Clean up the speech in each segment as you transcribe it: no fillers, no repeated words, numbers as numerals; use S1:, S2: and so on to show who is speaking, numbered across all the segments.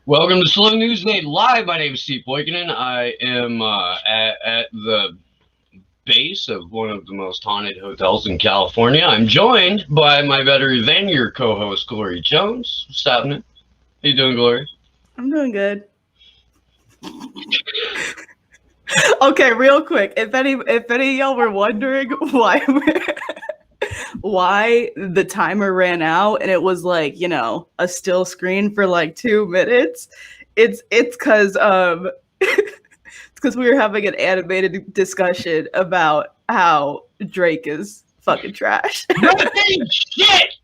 S1: Welcome to Slow News Made Live. My name is Steve Boykinen. I am at the base of one of the most haunted hotels in California. I'm joined by my better than your co-host, Glory Jones. What's happening? How you doing, Glory?
S2: I'm doing good. Okay, real quick. If any of y'all were wondering why the timer ran out and it was like, a still screen for like 2 minutes, it's because we were having an animated discussion about how Drake is fucking trash.
S1: Shit!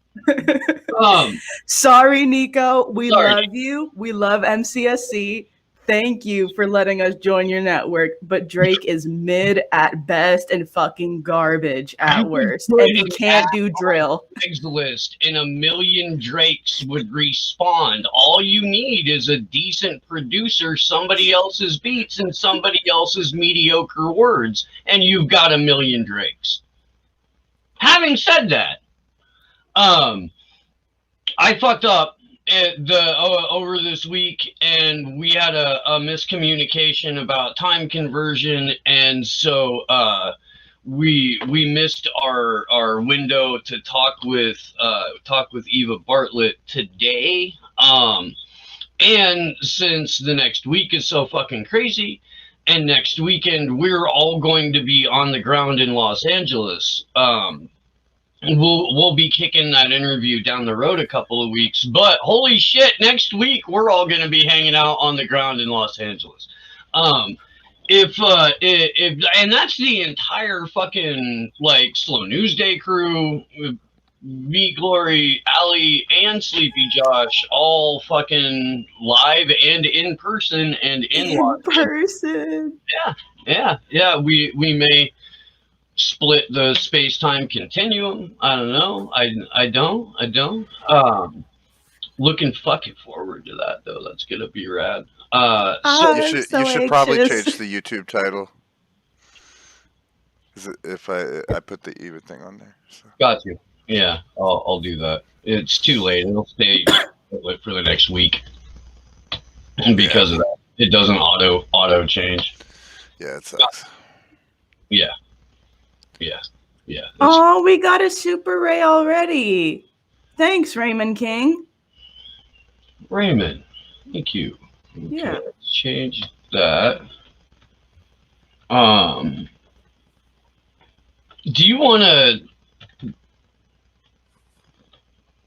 S2: Sorry, Nico. We
S1: Sorry.
S2: love you. We love MCSC. Thank you for letting us join your network. But Drake is mid at best and fucking garbage at worst. And he can't do drill.
S1: List and a million Drakes would respawn. All you need is a decent producer, somebody else's beats, and somebody else's mediocre words, and you've got a million Drakes. Having said that, I fucked up over this week, and we had a miscommunication about time conversion, and so we missed our window to talk with Eva Bartlett today. And since the next week is so fucking crazy, and next weekend we're all going to be on the ground in Los Angeles. We'll be kicking that interview down the road a couple of weeks, but holy shit, next week we're all going to be hanging out on the ground in Los Angeles. If and that's the entire fucking like Slow News Day crew, me, Glory, Ali, and Sleepy Josh, all fucking live and in person and in
S2: person.
S1: Yeah. We may split the space-time continuum. I don't know. I don't. Looking fucking forward to that though. That's gonna be rad.
S3: You should probably change the YouTube title. If I put the even thing on there. So.
S1: Got you. Yeah, I'll do that. It's too late. It'll stay for the next week. And because of that, it doesn't auto change.
S3: Yeah, it sucks.
S1: Yeah.
S2: Oh, we got a Super Ray already. Thanks, Raymond King.
S1: Raymond, thank you. Okay,
S2: yeah.
S1: Let's change that. Do you want to?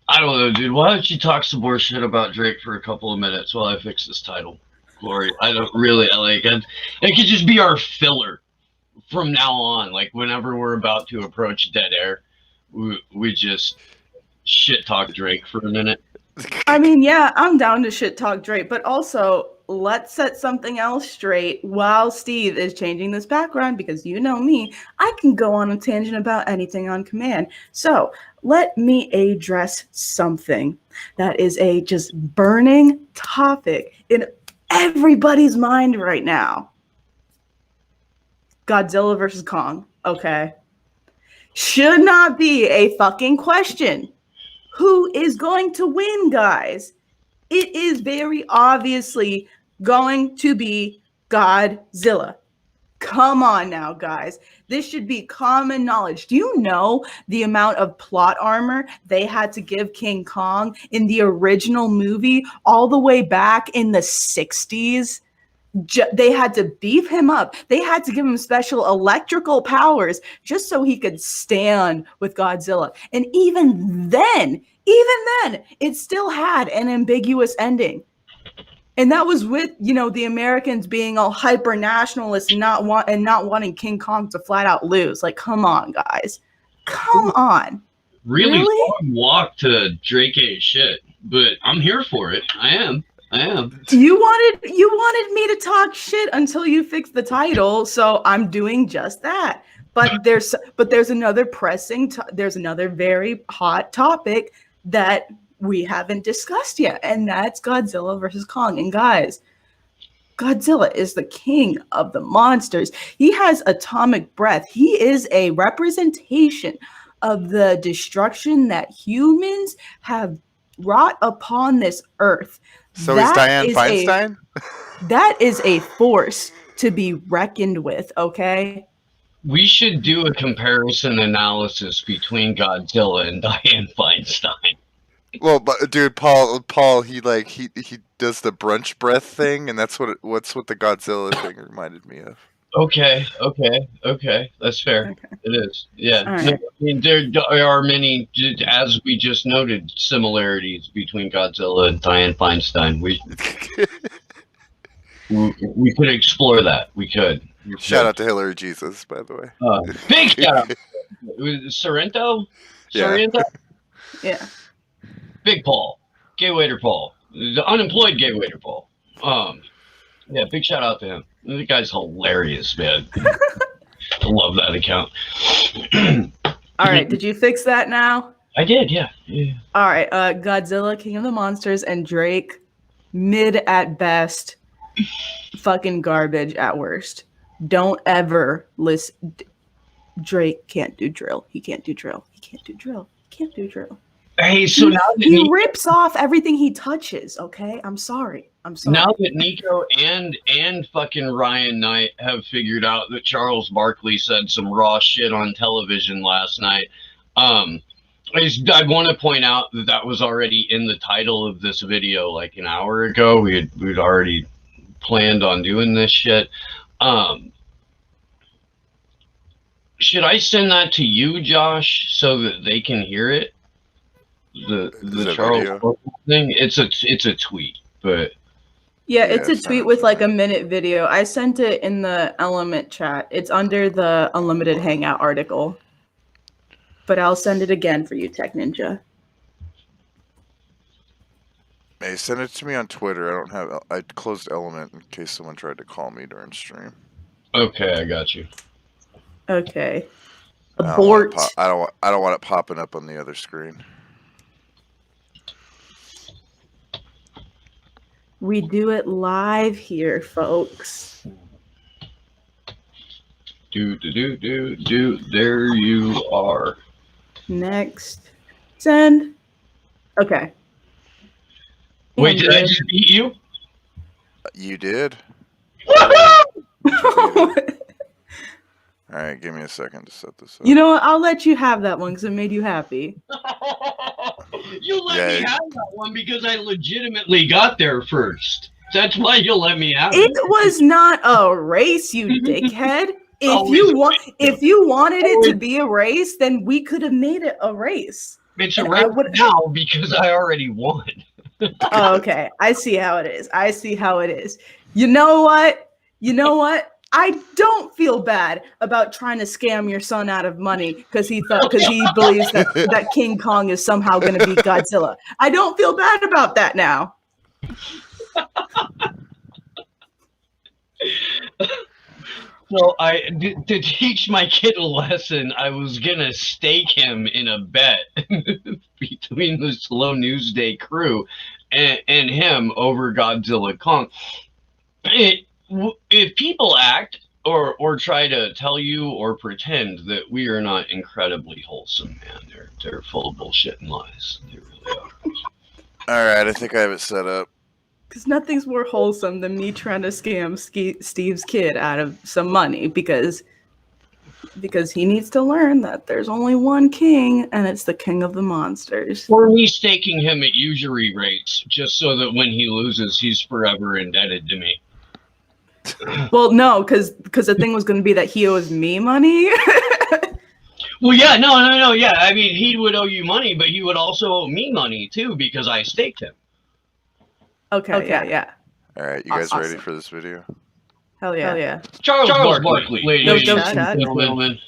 S1: I don't know, dude. Why don't you talk some more shit about Drake for a couple of minutes while I fix this title, Glory? I don't really like it. It could just be our filler from now on. Like whenever we're about to approach dead air, we just shit talk Drake for a minute.
S2: I mean, yeah, I'm down to shit talk Drake, but also let's set something else straight while Steve is changing this background, because you know me, I can go on a tangent about anything on command. So let me address something that is a just burning topic in everybody's mind right now. Godzilla versus Kong, okay? Should not be a fucking question. Who is going to win, guys? It is very obviously going to be Godzilla. Come on now, guys. This should be common knowledge. Do you know the amount of plot armor they had to give King Kong in the original movie all the way back in the 60s? They had to beef him up. They had to give him special electrical powers just so he could stand with Godzilla. And even then, it still had an ambiguous ending. And that was with, the Americans being all hyper nationalist and not wanting King Kong to flat out lose. Like, come on, guys. Come on.
S1: Really? Long walk to Drake ain't shit, but I'm here for it. I am.
S2: You wanted me to talk shit until you fixed the title, so I'm doing just that. But there's another there's another very hot topic that we haven't discussed yet, and that's Godzilla versus Kong. And guys, Godzilla is the king of the monsters. He has atomic breath. He is a representation of the destruction that humans have wrought upon this earth.
S3: So he's Dianne Feinstein?
S2: That is a force to be reckoned with, okay?
S1: We should do a comparison analysis between Godzilla and Dianne Feinstein.
S3: Well, but dude, Paul, he does the brunch breath thing, and that's what's what the Godzilla thing reminded me of.
S1: Okay, that's fair. Okay. It is, yeah. Right. I mean, there are many, as we just noted, similarities between Godzilla and Dianne Feinstein. We could explore that. We could.
S3: Shout out to Hillary Jesus, by the way.
S1: Big shout out. Sorrento? Sorrento?
S2: Yeah.
S1: Big Paul. Gay waiter Paul. The unemployed gay waiter Paul. Yeah, big shout out to him. The guy's hilarious, man. I love that account.
S2: All right, did you fix that now?
S1: I did, yeah.
S2: All right, Godzilla, King of the Monsters, and Drake, mid at best, fucking garbage at worst. Don't ever listen. Drake can't do drill. He can't do drill. He can't do drill. He can't do drill.
S1: Hey, so now that
S2: he rips off everything he touches, okay? I'm sorry.
S1: Now that Nico and fucking Ryan Knight have figured out that Charles Barkley said some raw shit on television last night, I want to point out that was already in the title of this video like an hour ago. We'd already planned on doing this shit. Should I send that to you, Josh, so that they can hear it? The Charles Barkley thing? It's a tweet, but
S2: yeah, it's a tweet with like a minute video. I sent it in the Element chat. It's under the Unlimited Hangout article. But I'll send it again for you, Tech Ninja.
S3: Hey, send it to me on Twitter. I closed Element in case someone tried to call me during stream.
S1: Okay, I got you.
S2: Okay. Abort.
S3: I don't want it popping up on the other screen.
S2: We do it live here, folks.
S1: There you are.
S2: Next. Send. Okay.
S1: Wait, did I just beat you?
S3: You did. All right, give me a second to set this up.
S2: You know what? I'll let you have that one because it made you happy.
S1: You let me have that one because I legitimately got there first. That's why you'll let me have it.
S2: It was not a race, you dickhead. If you wanted it to be a race, then we could have made it a race.
S1: It's a race now because I already won.
S2: Oh, okay. I see how it is. You know what? I don't feel bad about trying to scam your son out of money because he believes that King Kong is somehow going to beat Godzilla. I don't feel bad about that now.
S1: So to teach my kid a lesson, I was gonna stake him in a bet between the Slow News Day crew and him over Godzilla Kong. If people act or try to tell you or pretend that we are not incredibly wholesome, man, they're full of bullshit and lies. They really are.
S3: All right, I think I have it set up.
S2: Because nothing's more wholesome than me trying to scam Steve's kid out of some money because he needs to learn that there's only one king and it's the king of the monsters.
S1: Or me staking him at usury rates just so that when he loses, he's forever indebted to me.
S2: Well, no, because the thing was going to be that he owes me money.
S1: Well, yeah, no, yeah. I mean, he would owe you money, but he would also owe me money, too, because I staked him.
S2: Okay, yeah.
S3: All right, you guys ready for this video?
S2: Hell yeah.
S1: Charles Barkley, ladies and gentlemen.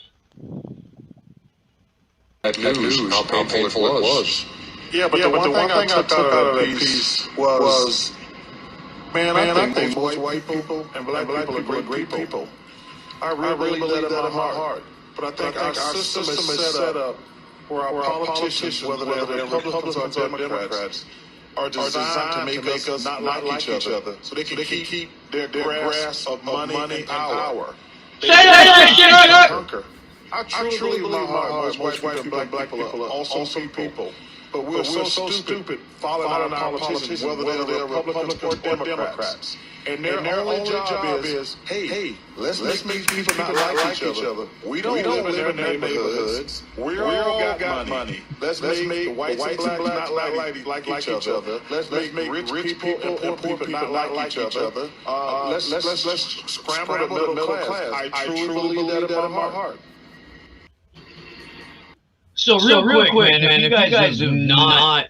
S4: That news, how painful it was. Yeah, but the one thing I took out of that piece was... Man, I think both white people and black people are great people. I really believe that in my heart. But I think our system is set up where our politicians, whether they're Republicans or Democrats, are designed to make us not like each other so they can keep their grasp of money and power. I truly believe in my heart most white people and black people are also people. But we're so stupid following our politicians, whether they're Republicans or Democrats. And their only job is, hey, let's make people not like each other. We don't live in their neighborhoods. We all got money. Let's make the whites and blacks not like each other. Let's make rich people and poor people not like each other. Let's scramble the middle class. I truly believe that in my heart.
S1: So real quick, man, if you guys have not,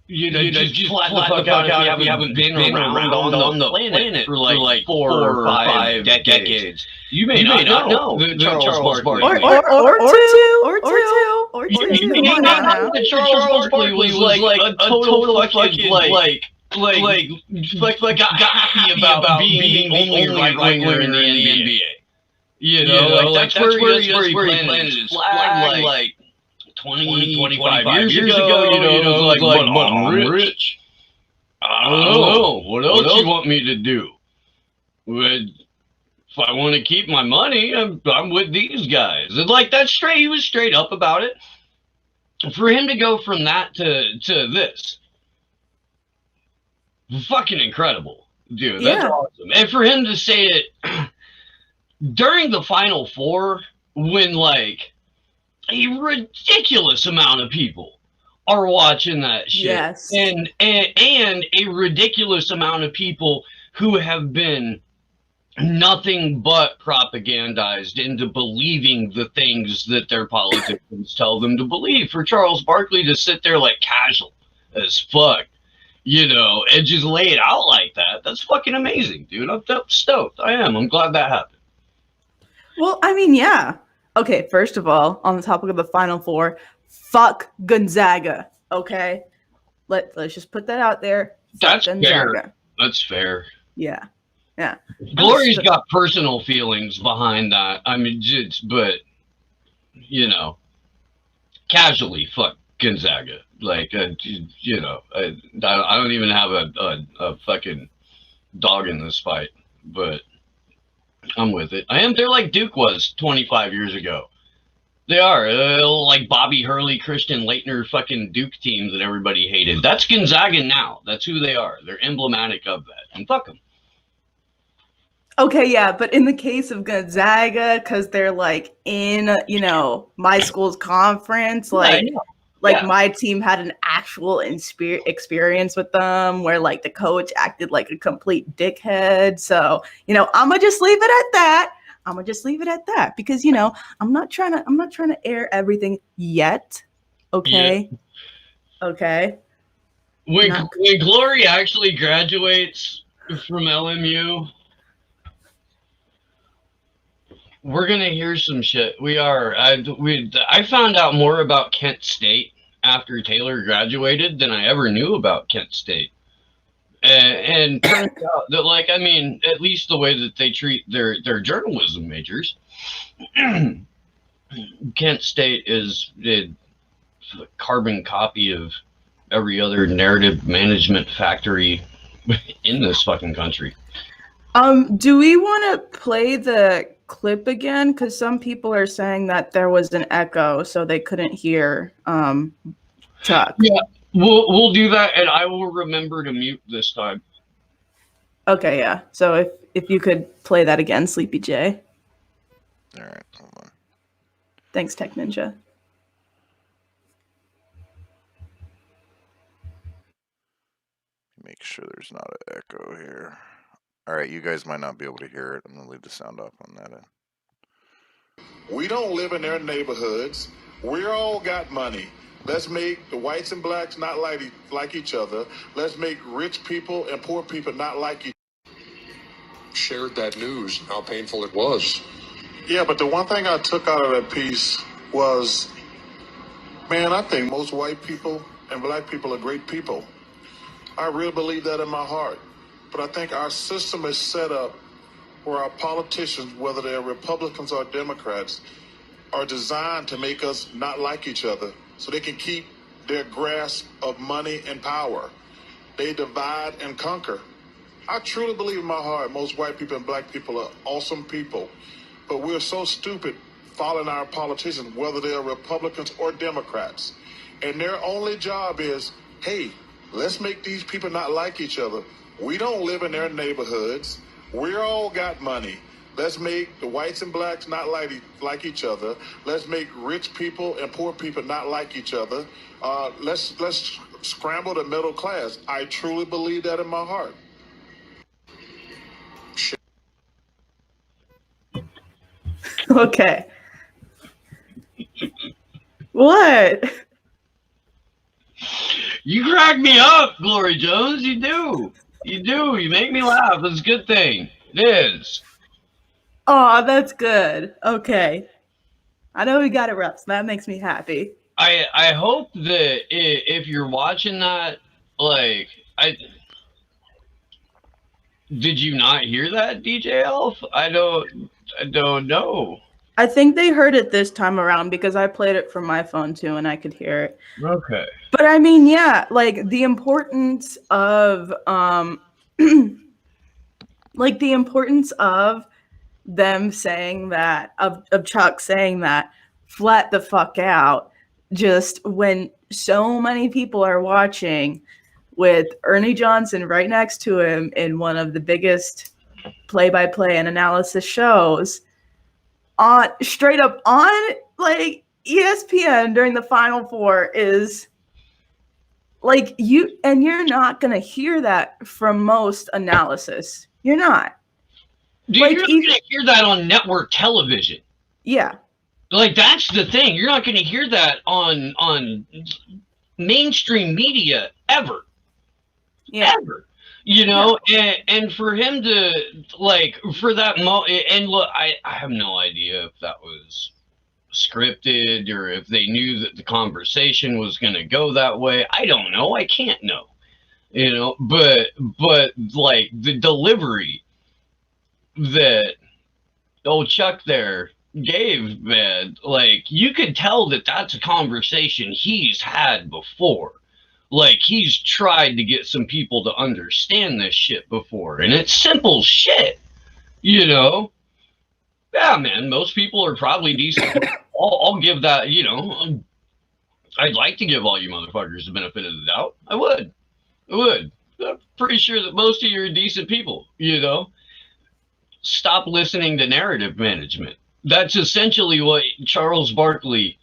S1: just flat the fuck out if you haven't been around on the planet for like 4 or 5 decades, you may not know that Charles Barkley.
S2: Or two.
S1: You may not know that Charles Barkley was like a total fucking like happy about being the only right winger in the NBA. You know, like that's where he planted his flag like 25 years ago, like I'm rich. I don't know. What else you want me to do? If I want to keep my money, I'm with these guys. And like that's straight. He was straight up about it. For him to go from that to this, fucking incredible, dude. That's awesome. And for him to say it during the Final Four, when like a ridiculous amount of people are watching that shit.
S2: Yes.
S1: And a ridiculous amount of people who have been nothing but propagandized into believing the things that their politicians tell them to believe. For Charles Barkley to sit there like casual as fuck, and just lay it out like that, that's fucking amazing, dude. I'm stoked. I am. I'm glad that happened.
S2: Well, I mean, yeah. Okay, first of all, on the topic of the Final Four, fuck Gonzaga. Okay, let's just put that out there.
S1: That's fair. That's fair.
S2: Yeah.
S1: Glory's got personal feelings behind that. I mean, but casually, fuck Gonzaga. Like, I don't even have a fucking dog in this fight, but I'm with it. They're like Duke was 25 years ago. They are like Bobby Hurley, Christian Laettner, fucking Duke teams that everybody hated. That's Gonzaga now. That's who they are. They're emblematic of that. And fuck them.
S2: Okay, yeah, but in the case of Gonzaga, because they're like in, my school's conference, my team had an actual experience with them where like the coach acted like a complete dickhead. So, I'm gonna just leave it at that. Because, I'm not trying to air everything yet. Okay. Yeah. Okay.
S1: When Glory actually graduates from LMU, we're gonna hear some shit. We are. I found out more about Kent State after Taylor graduated than I ever knew about Kent State. And turns out that, at least the way that they treat their journalism majors, Kent State is a carbon copy of every other narrative management factory in this fucking country.
S2: Do we want to play the clip again? Because some people are saying that there was an echo, so they couldn't hear Chuck.
S1: Yeah, we'll do that, and I will remember to mute this time.
S2: Okay, yeah. So if you could play that again, Sleepy J.
S3: All right, hold on.
S2: Thanks, Tech Ninja.
S3: Make sure there's not an echo here. All right, you guys might not be able to hear it. I'm going to leave the sound off on that end.
S4: We don't live in their neighborhoods. We all got money. Let's make the whites and blacks not like each other. Let's make rich people and poor people not like each other.
S5: Shared that news, how painful it was.
S4: Yeah, but the one thing I took out of that piece was, man, I think most white people and black people are great people. I really believe that in my heart. But I think our system is set up where our politicians, whether they're Republicans or Democrats, are designed to make us not like each other so they can keep their grasp of money and power. They divide and conquer. I truly believe in my heart most white people and black people are awesome people, but we're so stupid following our politicians, whether they're Republicans or Democrats. and their only job is, hey, let's make these people not like each other. We don't live in their neighborhoods. We all got money. Let's make the whites and blacks not like each other. Let's make rich people and poor people not like each other. Let's scramble the middle class. I truly believe that in my heart.
S2: Okay. What?
S1: You crack me up, Glory Jones. You do. You do. You make me laugh. It's a good thing. It is.
S2: Oh, that's good. Okay. I know we got it rough, so that makes me happy.
S1: I hope that if you're watching that, like, did you not hear that, DJ Elf? I don't know.
S2: I think they heard it this time around because I played it from my phone too and I could hear it.
S1: Okay.
S2: But I mean, yeah, like the importance of like the importance of them saying that, of Chuck saying that, flat the fuck out, just when so many people are watching with Ernie Johnson right next to him in one of the biggest play-by-play and analysis shows, on straight up on like ESPN during the Final Four, is like you're not gonna hear that from most analysis. You're not.
S1: Dude,
S2: like,
S1: you're not going to hear that on network television.
S2: Yeah.
S1: Like, that's the thing. You're not going to hear that on mainstream media ever.
S2: Yeah.
S1: Ever. You know, and for him to, like, for that and look, I have no idea if that was scripted or if they knew that the conversation was going to go that way. I don't know. I can't know. You know, but like, the delivery that old Chuck there gave, man, like, you could tell that that's a conversation he's had before. Like, he's tried to get some people to understand this shit before, and it's simple shit, you know? Yeah, man, most people are probably decent. I'll give that, you know, I'd like to give all you motherfuckers the benefit of the doubt. I would. I'm pretty sure that most of you are decent people, you know? Stop listening to narrative management. That's essentially what Charles Barkley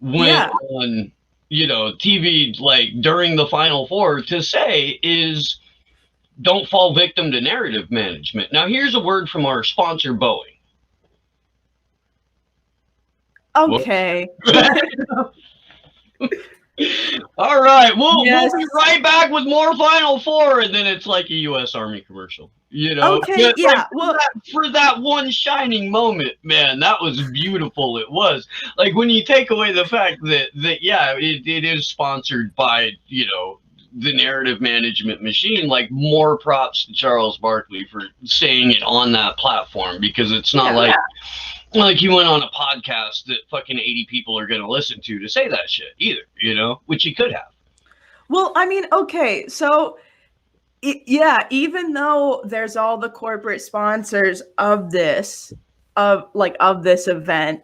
S1: went on, you know, TV, like, during the Final Four to say is, don't fall victim to narrative management. Now, here's a word from our sponsor, Boeing.
S2: Okay.
S1: All right, we'll be right back with more Final Four, and then it's like a U.S. Army commercial, you know?
S2: Okay,
S1: but,
S2: yeah.
S1: Like,
S2: well,
S1: for that one shining moment, man, that was beautiful. It was. Like, when you take away the fact that yeah, it is sponsored by, you know, the narrative management machine, like, more props to Charles Barkley for saying it on that platform, because it's not like he went on a podcast that fucking 80 people are going to listen to say that shit either, you know, which he could have.
S2: Well, I mean, okay, so yeah, even though there's all the corporate sponsors of this, of this event,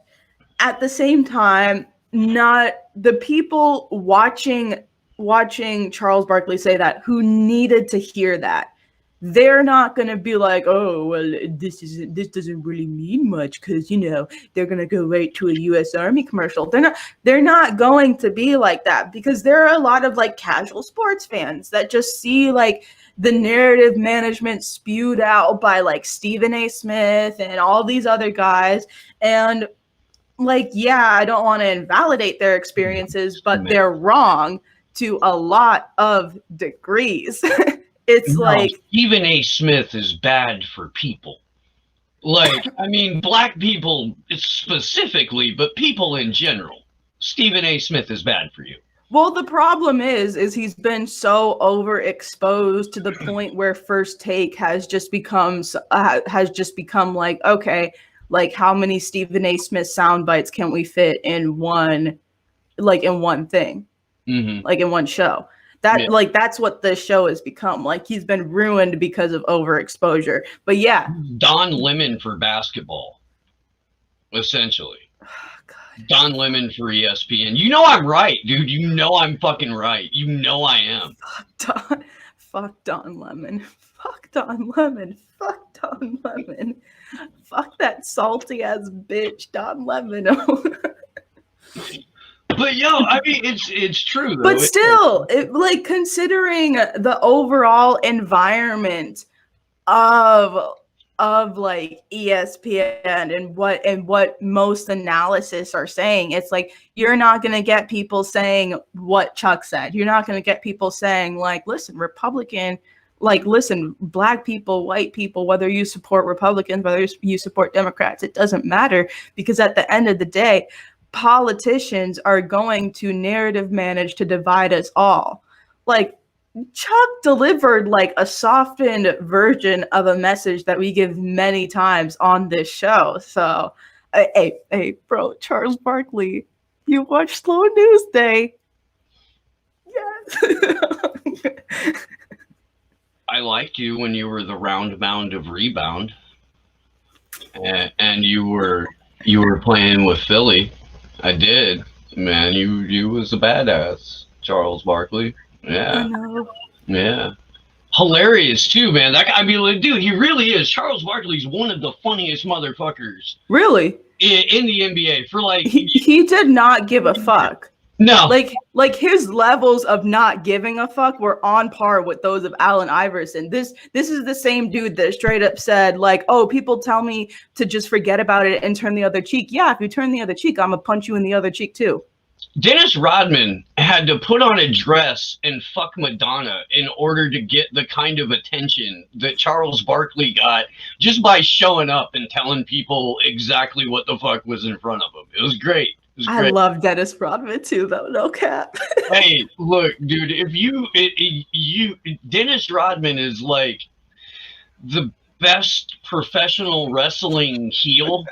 S2: at the same time, not the people watching Charles Barkley say that, who needed to hear that, they're not going to be like, oh, well, this doesn't really mean much because, you know, they're going to go right to a U.S. Army commercial. They're not going to be like that, because there are a lot of, like, casual sports fans that just see, like, the narrative management spewed out by, like, Stephen A. Smith and all these other guys. And, like, yeah, I don't want to invalidate their experiences, but they're wrong to a lot of degrees. It's like,
S1: Stephen A. Smith is bad for people. Like, I mean, black people specifically, but people in general. Stephen A. Smith is bad for you.
S2: Well, the problem is he's been so overexposed to the point where First Take has just become like, okay, like, how many Stephen A. Smith sound bites can we fit in one thing, like in one show? Like, that's what this show has become. Like, he's been ruined because of overexposure. But yeah,
S1: Don Lemon for basketball, essentially. Don Lemon for ESPN. You know I'm right, dude. You know I'm fucking right. You know I am.
S2: Fuck Don Lemon. Fuck Don Lemon. Fuck Don Lemon. Fuck that salty ass bitch, Don Lemon.
S1: But yo, I mean, it's true though.
S2: But still, like considering the overall environment of like ESPN and what most analysis are saying, it's like you're not going to get people saying what Chuck said. You're not going to get people saying like, listen, Republican, like, listen, black people, white people, whether you support Republicans, whether you support Democrats, it doesn't matter, because at the end of the day, politicians are going to narrative manage to divide us all. Like, Chuck delivered like a softened version of a message that we give many times on this show. So, hey, bro, Charles Barkley, you watch Slow News Day? Yes.
S1: I liked you when you were the round mound of rebound, and you were playing with Philly. I did, man. You was a badass, Charles Barkley. Yeah.
S2: I know.
S1: Yeah. Hilarious too, man. That guy, I mean, like, dude, he really is. Charles Barkley's one of the funniest motherfuckers.
S2: Really?
S1: In the NBA for like
S2: he did not give a fuck.
S1: No.
S2: Like his levels of not giving a fuck were on par with those of Allen Iverson. This is the same dude that straight up said like, "Oh, people tell me to just forget about it and turn the other cheek." Yeah, if you turn the other cheek, I'm gonna punch you in the other cheek too.
S1: Dennis Rodman had to put on a dress and fuck Madonna in order to get the kind of attention that Charles Barkley got just by showing up and telling people exactly what the fuck was in front of him. It was great.
S2: I love Dennis Rodman too, though. No cap.
S1: Hey, look, dude. If Dennis Rodman is like the best professional wrestling heel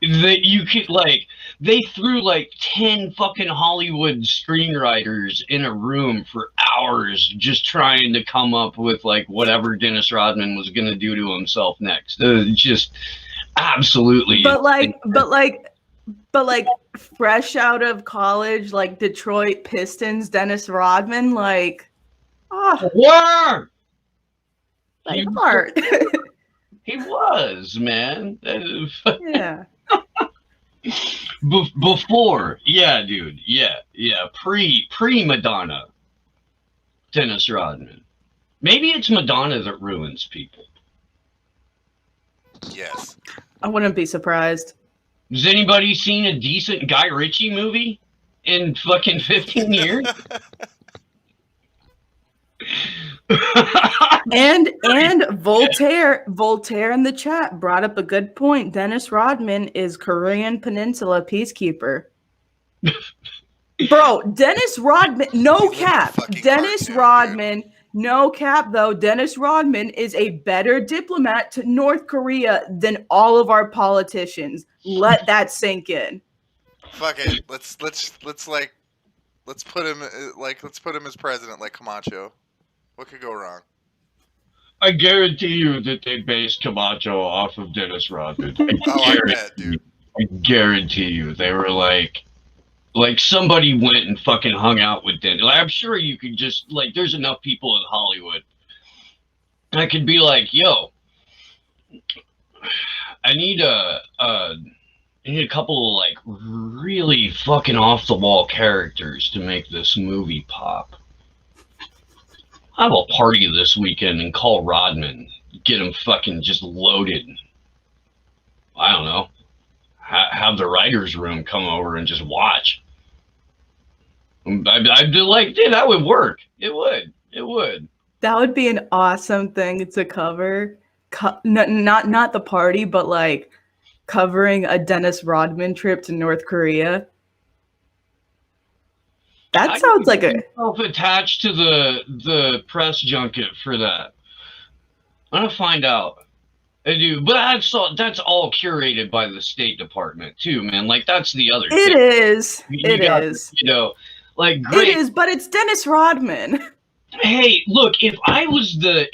S1: that you could like. They threw like 10 fucking Hollywood screenwriters in a room for hours just trying to come up with like whatever Dennis Rodman was gonna do to himself next. Just absolutely.
S2: But like fresh out of college, like Detroit Pistons, Dennis Rodman, like,
S1: oh,
S2: like heart.
S1: He was, man.
S2: Yeah.
S1: Before, yeah, dude, yeah, pre Madonna, Dennis Rodman. Maybe it's Madonna that ruins people.
S3: Yes.
S2: I wouldn't be surprised.
S1: Has anybody seen a decent Guy Ritchie movie in fucking 15 years?
S2: and Voltaire in the chat brought up a good point. Dennis Rodman is Korean Peninsula peacekeeper. Bro, Dennis Rodman, no cap. Dennis Rodman, no cap though. Dennis Rodman is a better diplomat to North Korea than all of our politicians. Let that sink in.
S3: Fuck it. Let's put him as president like Camacho. What could go wrong?
S1: I guarantee you that they based Camacho off of Dennis Rodman.
S3: I bet, dude.
S1: I guarantee you they were like somebody went and fucking hung out with Dennis. Like, I'm sure you could just like there's enough people in Hollywood. I could be like, yo, I need a couple of like really fucking off the wall characters to make this movie pop. I have a party this weekend and call Rodman, get him fucking just loaded. I don't know. Have the writer's room come over and just watch. I'd be like, dude, that would work. It would.
S2: That would be an awesome thing to cover. Not the party, but like covering a Dennis Rodman trip to North Korea. That sounds like a
S1: attached to the press junket for that. I'm gonna find out. I do, but that's all curated by the State Department too, man. Like that's the other.
S2: It
S1: thing.
S2: is.
S1: It is. You know, like
S2: great. It is, but it's Dennis Rodman.
S1: Hey, look! If I was the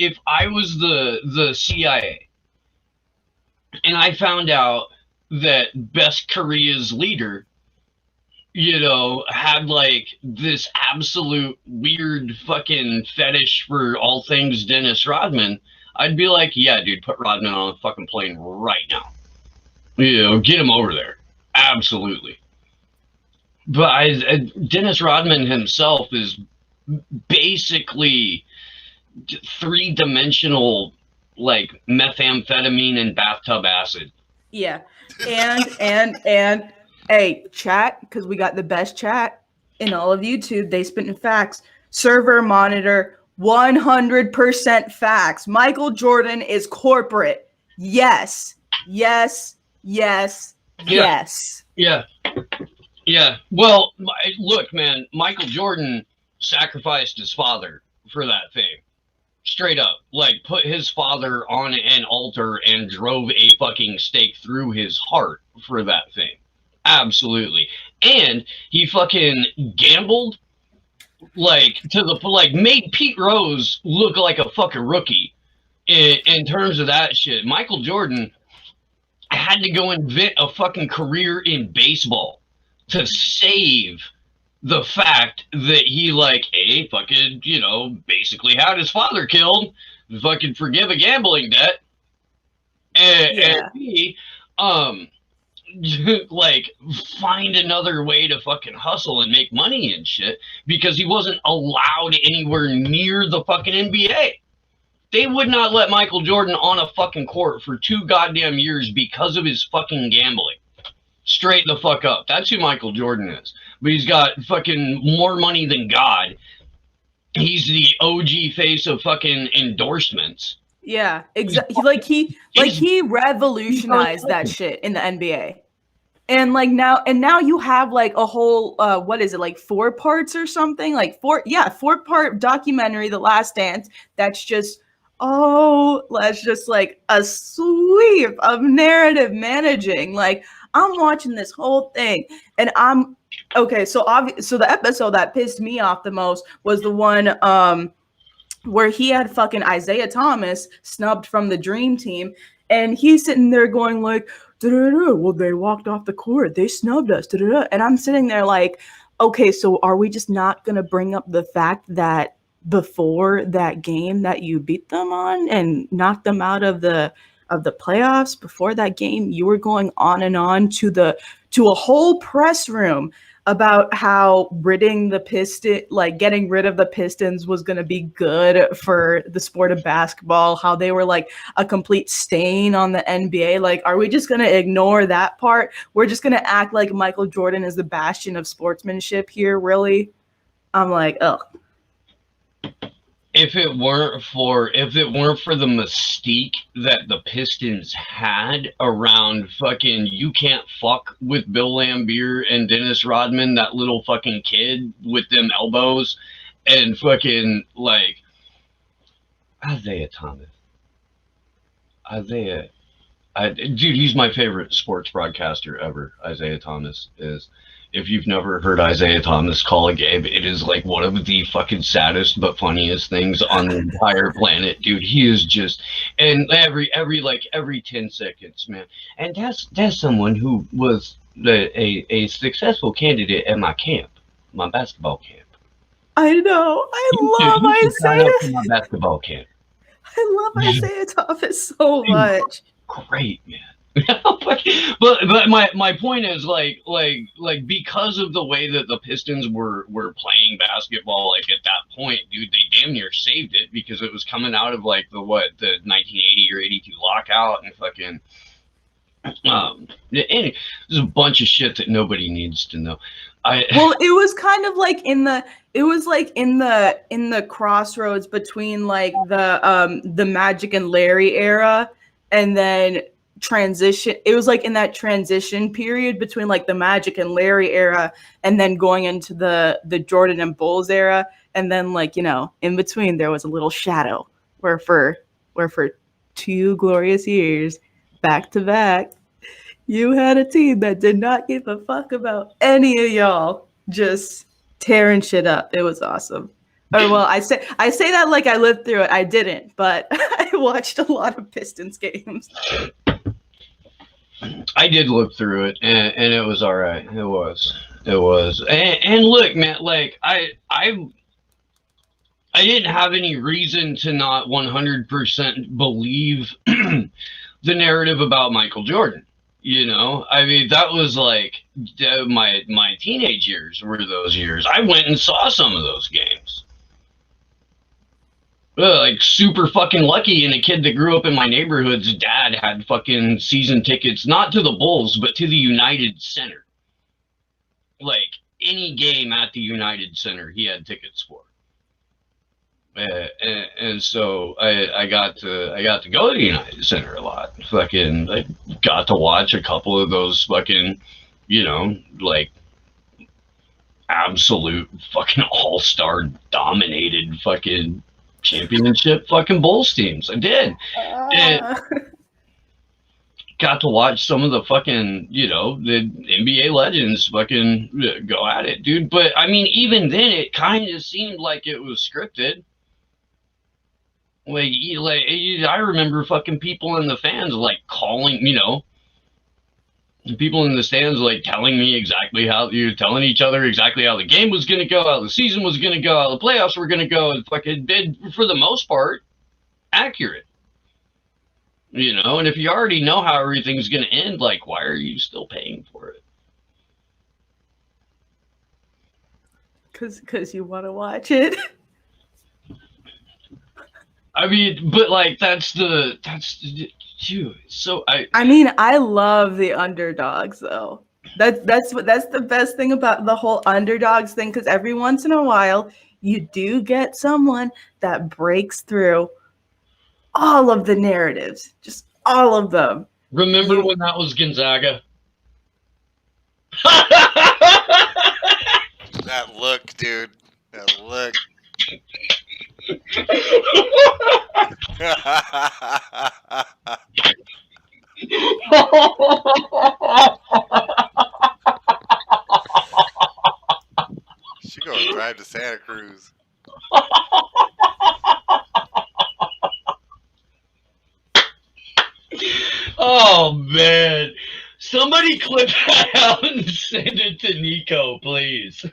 S1: CIA, and I found out that Best Korea's leader, you know, had like this absolute weird fucking fetish for all things Dennis Rodman, I'd be like, yeah, dude, put Rodman on a fucking plane right now. You know, get him over there. Absolutely. But Dennis Rodman himself is basically three-dimensional, like methamphetamine and bathtub acid.
S2: Yeah. And hey, chat, because we got the best chat in all of YouTube. They spitting facts. Server monitor, 100% facts. Michael Jordan is corporate. Yes. Yes. Yes. Yes.
S1: Yeah. Yeah. Well, look, man, Michael Jordan sacrificed his father for that fame. Straight up. Like, put his father on an altar and drove a fucking stake through his heart for that fame. Absolutely. And he fucking gambled, like, to the, like, made Pete Rose look like a fucking rookie in terms of that shit. Michael Jordan had to go invent a fucking career in baseball to save the fact that he, like, A, fucking, you know, basically had his father killed, fucking forgive a gambling debt, and B, like, find another way to fucking hustle and make money and shit, because he wasn't allowed anywhere near the fucking NBA. They would not let Michael Jordan on a fucking court for 2 goddamn years because of his fucking gambling. Straight the fuck up. That's who Michael Jordan is. But he's got fucking more money than God. He's the OG face of fucking endorsements.
S2: Yeah, exactly. Like he revolutionized that shit in the NBA. And like now you have like a whole what is it, like 4 parts or something? Like 4-part documentary, The Last Dance, that's just like a sweep of narrative managing. Like, I'm watching this whole thing and I'm okay. So the episode that pissed me off the most was the one where he had fucking Isaiah Thomas snubbed from the Dream Team, and he's sitting there going like, well, they walked off the court, they snubbed us, and I'm sitting there like, okay, so are we just not gonna bring up the fact that before that game that you beat them on and knocked them out of the playoffs, before that game, you were going on and on to a whole press room about how getting rid of the Pistons was going to be good for the sport of basketball, how they were like a complete stain on the NBA. Like, are we just going to ignore that part? We're just going to act like Michael Jordan is the bastion of sportsmanship here, really? I'm like, oh.
S1: If it weren't for the mystique that the Pistons had around fucking you can't fuck with Bill Laimbeer and Dennis Rodman, that little fucking kid with them elbows, and fucking like Isaiah Thomas. Dude, he's my favorite sports broadcaster ever. Isaiah Thomas is. If you've never heard Isaiah Thomas call a game, it is like one of the fucking saddest but funniest things on the entire planet, dude. He is just, and every 10 seconds, man. And that's someone who was a successful candidate at my camp, my basketball camp.
S2: I know. I love Isaiah.
S1: My basketball camp.
S2: I love Isaiah Thomas so much.
S1: Great, man. but my point is like because of the way that the Pistons were playing basketball, like at that point, dude, they damn near saved it because it was coming out of like the 1980 or 82 lockout and fucking and there's a bunch of shit that nobody needs to know.
S2: Well, it was kind of like in the crossroads between like the Magic and Larry era and then transition. It was like in that transition period between like the Magic and Larry era and then going into the Jordan and Bulls era, and then like, you know, in between there was a little shadow where for 2 glorious years back to back you had a team that did not give a fuck about any of y'all, just tearing shit up. It was awesome. Or well, I say that like I lived through it. I didn't, but I watched a lot of Pistons games.
S1: I did look through it, and it was all right. It was. And look, man, like I didn't have any reason to not 100% believe the narrative about Michael Jordan. You know, I mean, that was like my teenage years were those years. I went and saw some of those games. Like super fucking lucky, and a kid that grew up in my neighborhood's dad had fucking season tickets, not to the Bulls, but to the United Center. Like any game at the United Center, he had tickets for. And so I got to go to the United Center a lot. Fucking, I got to watch a couple of those fucking, you know, like absolute fucking all-star dominated fucking championship fucking Bulls teams. I did. And got to watch some of the fucking, you know, the NBA legends fucking go at it, dude. But I mean, even then, it kind of seemed like it was scripted. I remember fucking people in the fans like calling, you know, people in the stands like telling me exactly how you're telling each other exactly how the game was going to go, how the season was going to go, how the playoffs were going to go, and fucking did for the most part accurate. You know, and if you already know how everything's going to end, like, why are you still paying for it?
S2: Because you want to watch it.
S1: I mean, but like that's dude. So I
S2: mean, I love the underdogs though. That's the best thing about the whole underdogs thing, because every once in a while you do get someone that breaks through all of the narratives, just all of them.
S1: Remember when that was Gonzaga?
S3: That look, dude. That look. She gonna drive to Santa Cruz.
S1: Oh man, somebody clip that out and send it to Nico, please.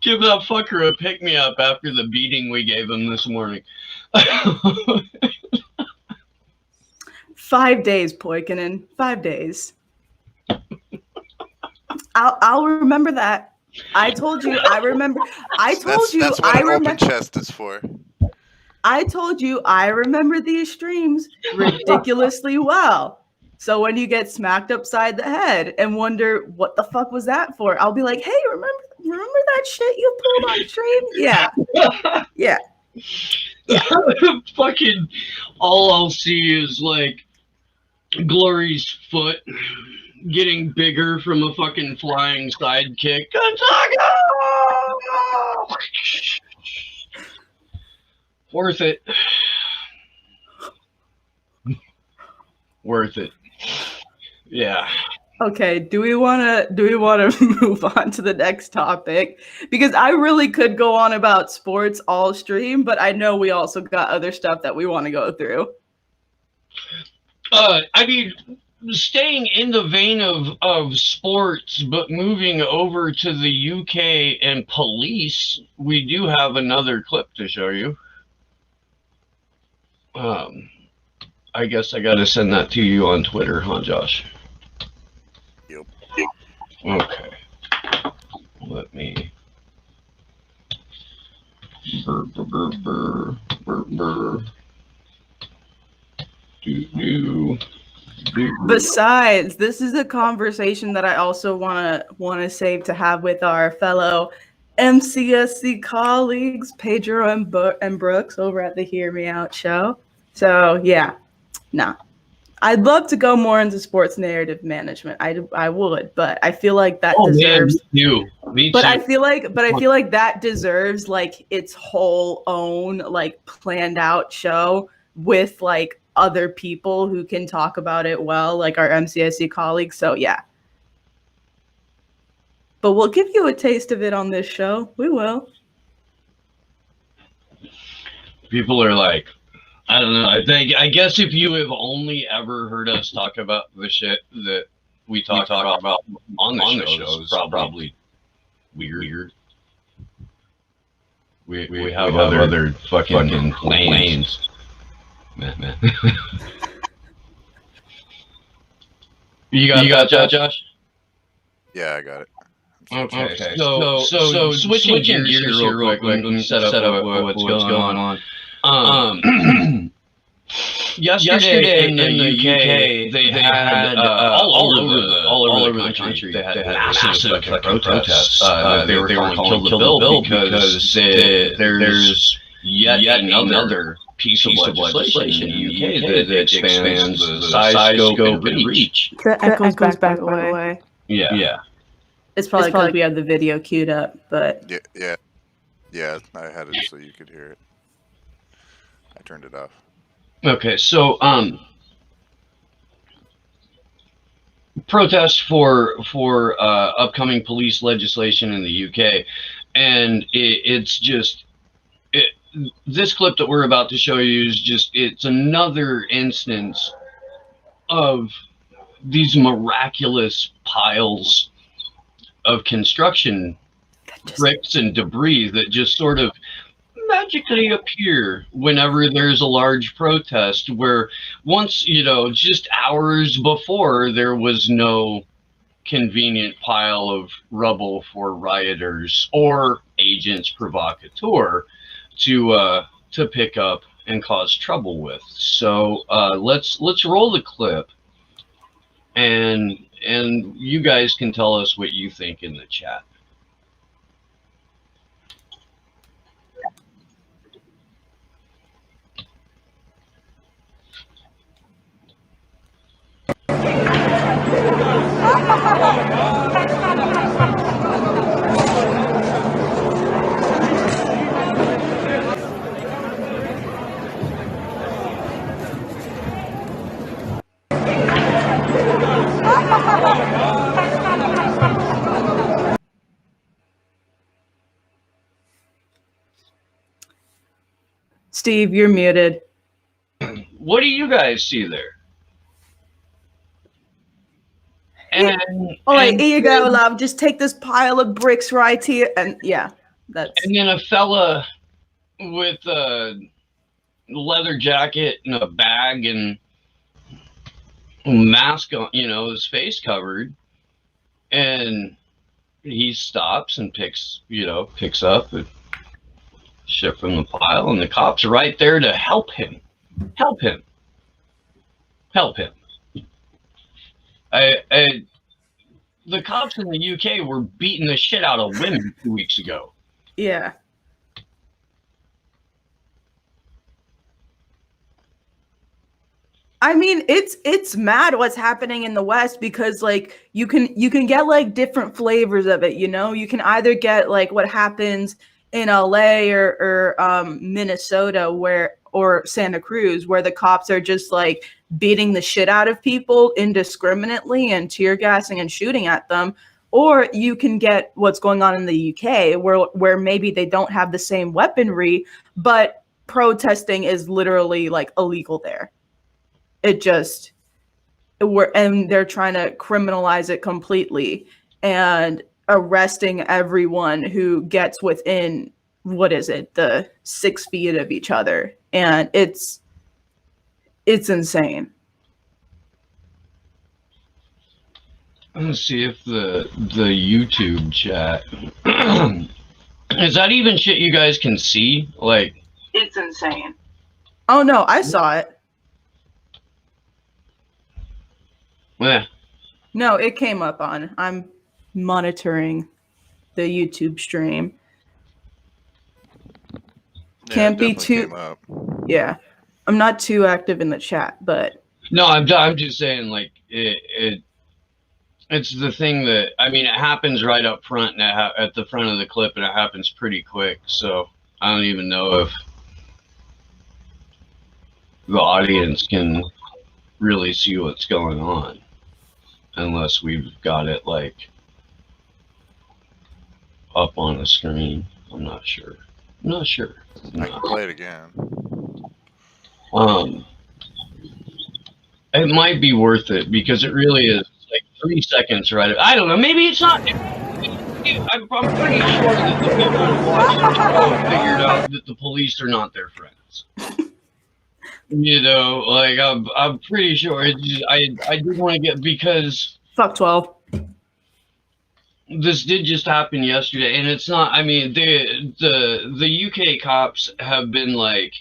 S1: Give that fucker a pick-me-up after the beating we gave him this morning.
S2: 5 days, Poikinen. 5 days. I'll remember that. I told you. I remember. I told you.
S3: That's what
S2: I
S3: an
S2: remember.
S3: open chest is for.
S2: I told you. I remember these streams ridiculously well. So when you get smacked upside the head and wonder what the fuck was that for, I'll be like, hey, remember that shit you pulled on stream? Yeah.
S1: Fucking all I'll see is like Glory's foot getting bigger from a fucking flying sidekick. Gonzaga! Worth it. Worth it. Yeah.
S2: Okay, do we want to move on to the next topic? Because I really could go on about sports all stream, but I know we also got other stuff that we want to go through.
S1: I mean, staying in the vein of sports, but moving over to the UK and police, we do have another clip to show you. I guess I got to send that to you on Twitter, huh, Josh?
S3: Yep.
S1: Okay. Let me.
S2: Besides, this is a conversation that I also want to save to have with our fellow MCSC colleagues, Pedro and Brooks over at the Hear Me Out show. So yeah, I'd love to go more into sports narrative management. I would, but I feel like that deserves.
S1: Man, me too.
S2: But I feel like that deserves like its whole own like planned out show with like other people who can talk about it well, like our MCSC colleagues. So yeah. But we'll give you a taste of it on this show. We will.
S1: People are like, I don't know. I guess if you have only ever heard us talk about the shit that we talk about on the show, it's probably weird. We have other fucking lanes. Man. You got that, Josh?
S3: Yeah, I got it.
S1: Okay. So switching gears here real quick. Let me set up what's going on. Yesterday in the UK, they had all over the country. They had massive protests that they were calling "Kill the Bill" because there's yet another piece of legislation in the UK that expands the size, scope, and reach.
S2: That echoes back away.
S1: Yeah.
S2: It's probably because we have the video queued up, but
S3: Yeah, I had it so you could hear it. I turned it off.
S1: Okay, so protest for upcoming police legislation in the UK, and this clip that we're about to show you is it's another instance of these miraculous piles of construction bricks and debris that just sort of magically appear whenever there's a large protest, where once, just hours before, there was no convenient pile of rubble for rioters or agents provocateur to pick up and cause trouble with. So let's roll the clip, and you guys can tell us what you think in the chat.
S2: Steve, you're muted.
S1: What do you guys see there?
S2: Here you go, love. Just take this pile of bricks right here, and that's.
S1: And then a fella with a leather jacket and a bag and a mask on, his face covered, and he stops and picks up a shit from the pile, and the cops are right there to help him. The cops in the UK were beating the shit out of women 2 weeks ago.
S2: Yeah. I mean, it's mad what's happening in the West, because you can get different flavors of it. You can either get what happens in LA or Minnesota or Santa Cruz, where the cops are just beating the shit out of people indiscriminately and tear gassing and shooting at them. Or you can get what's going on in the UK, where maybe they don't have the same weaponry, but protesting is literally illegal there. And they're trying to criminalize it completely and arresting everyone who gets within, the 6 feet of each other. And it's insane.
S1: Let's see if the YouTube chat is that even shit you guys can see?
S2: It's insane. Oh no, I saw it.
S1: Yeah.
S2: No, it came up on. I'm monitoring the YouTube stream. Can't be too. Yeah, I'm not too active in the chat, but.
S1: No, I'm just saying it's the thing that, it happens right up front and at the front of the clip, and it happens pretty quick. So I don't even know if the audience can really see what's going on unless we've got it up on the screen. I'm not sure.
S3: I can play it again.
S1: Um, it might be worth it because it really is like 3 seconds, right? I don't know. Maybe it's not. I'm pretty sure that the people who watch the show figured out that the police are not their friends. You know, like I'm pretty sure. I did want to get because
S2: Fuck 12.
S1: this did just happen yesterday, and it's not. I mean, the UK cops have been like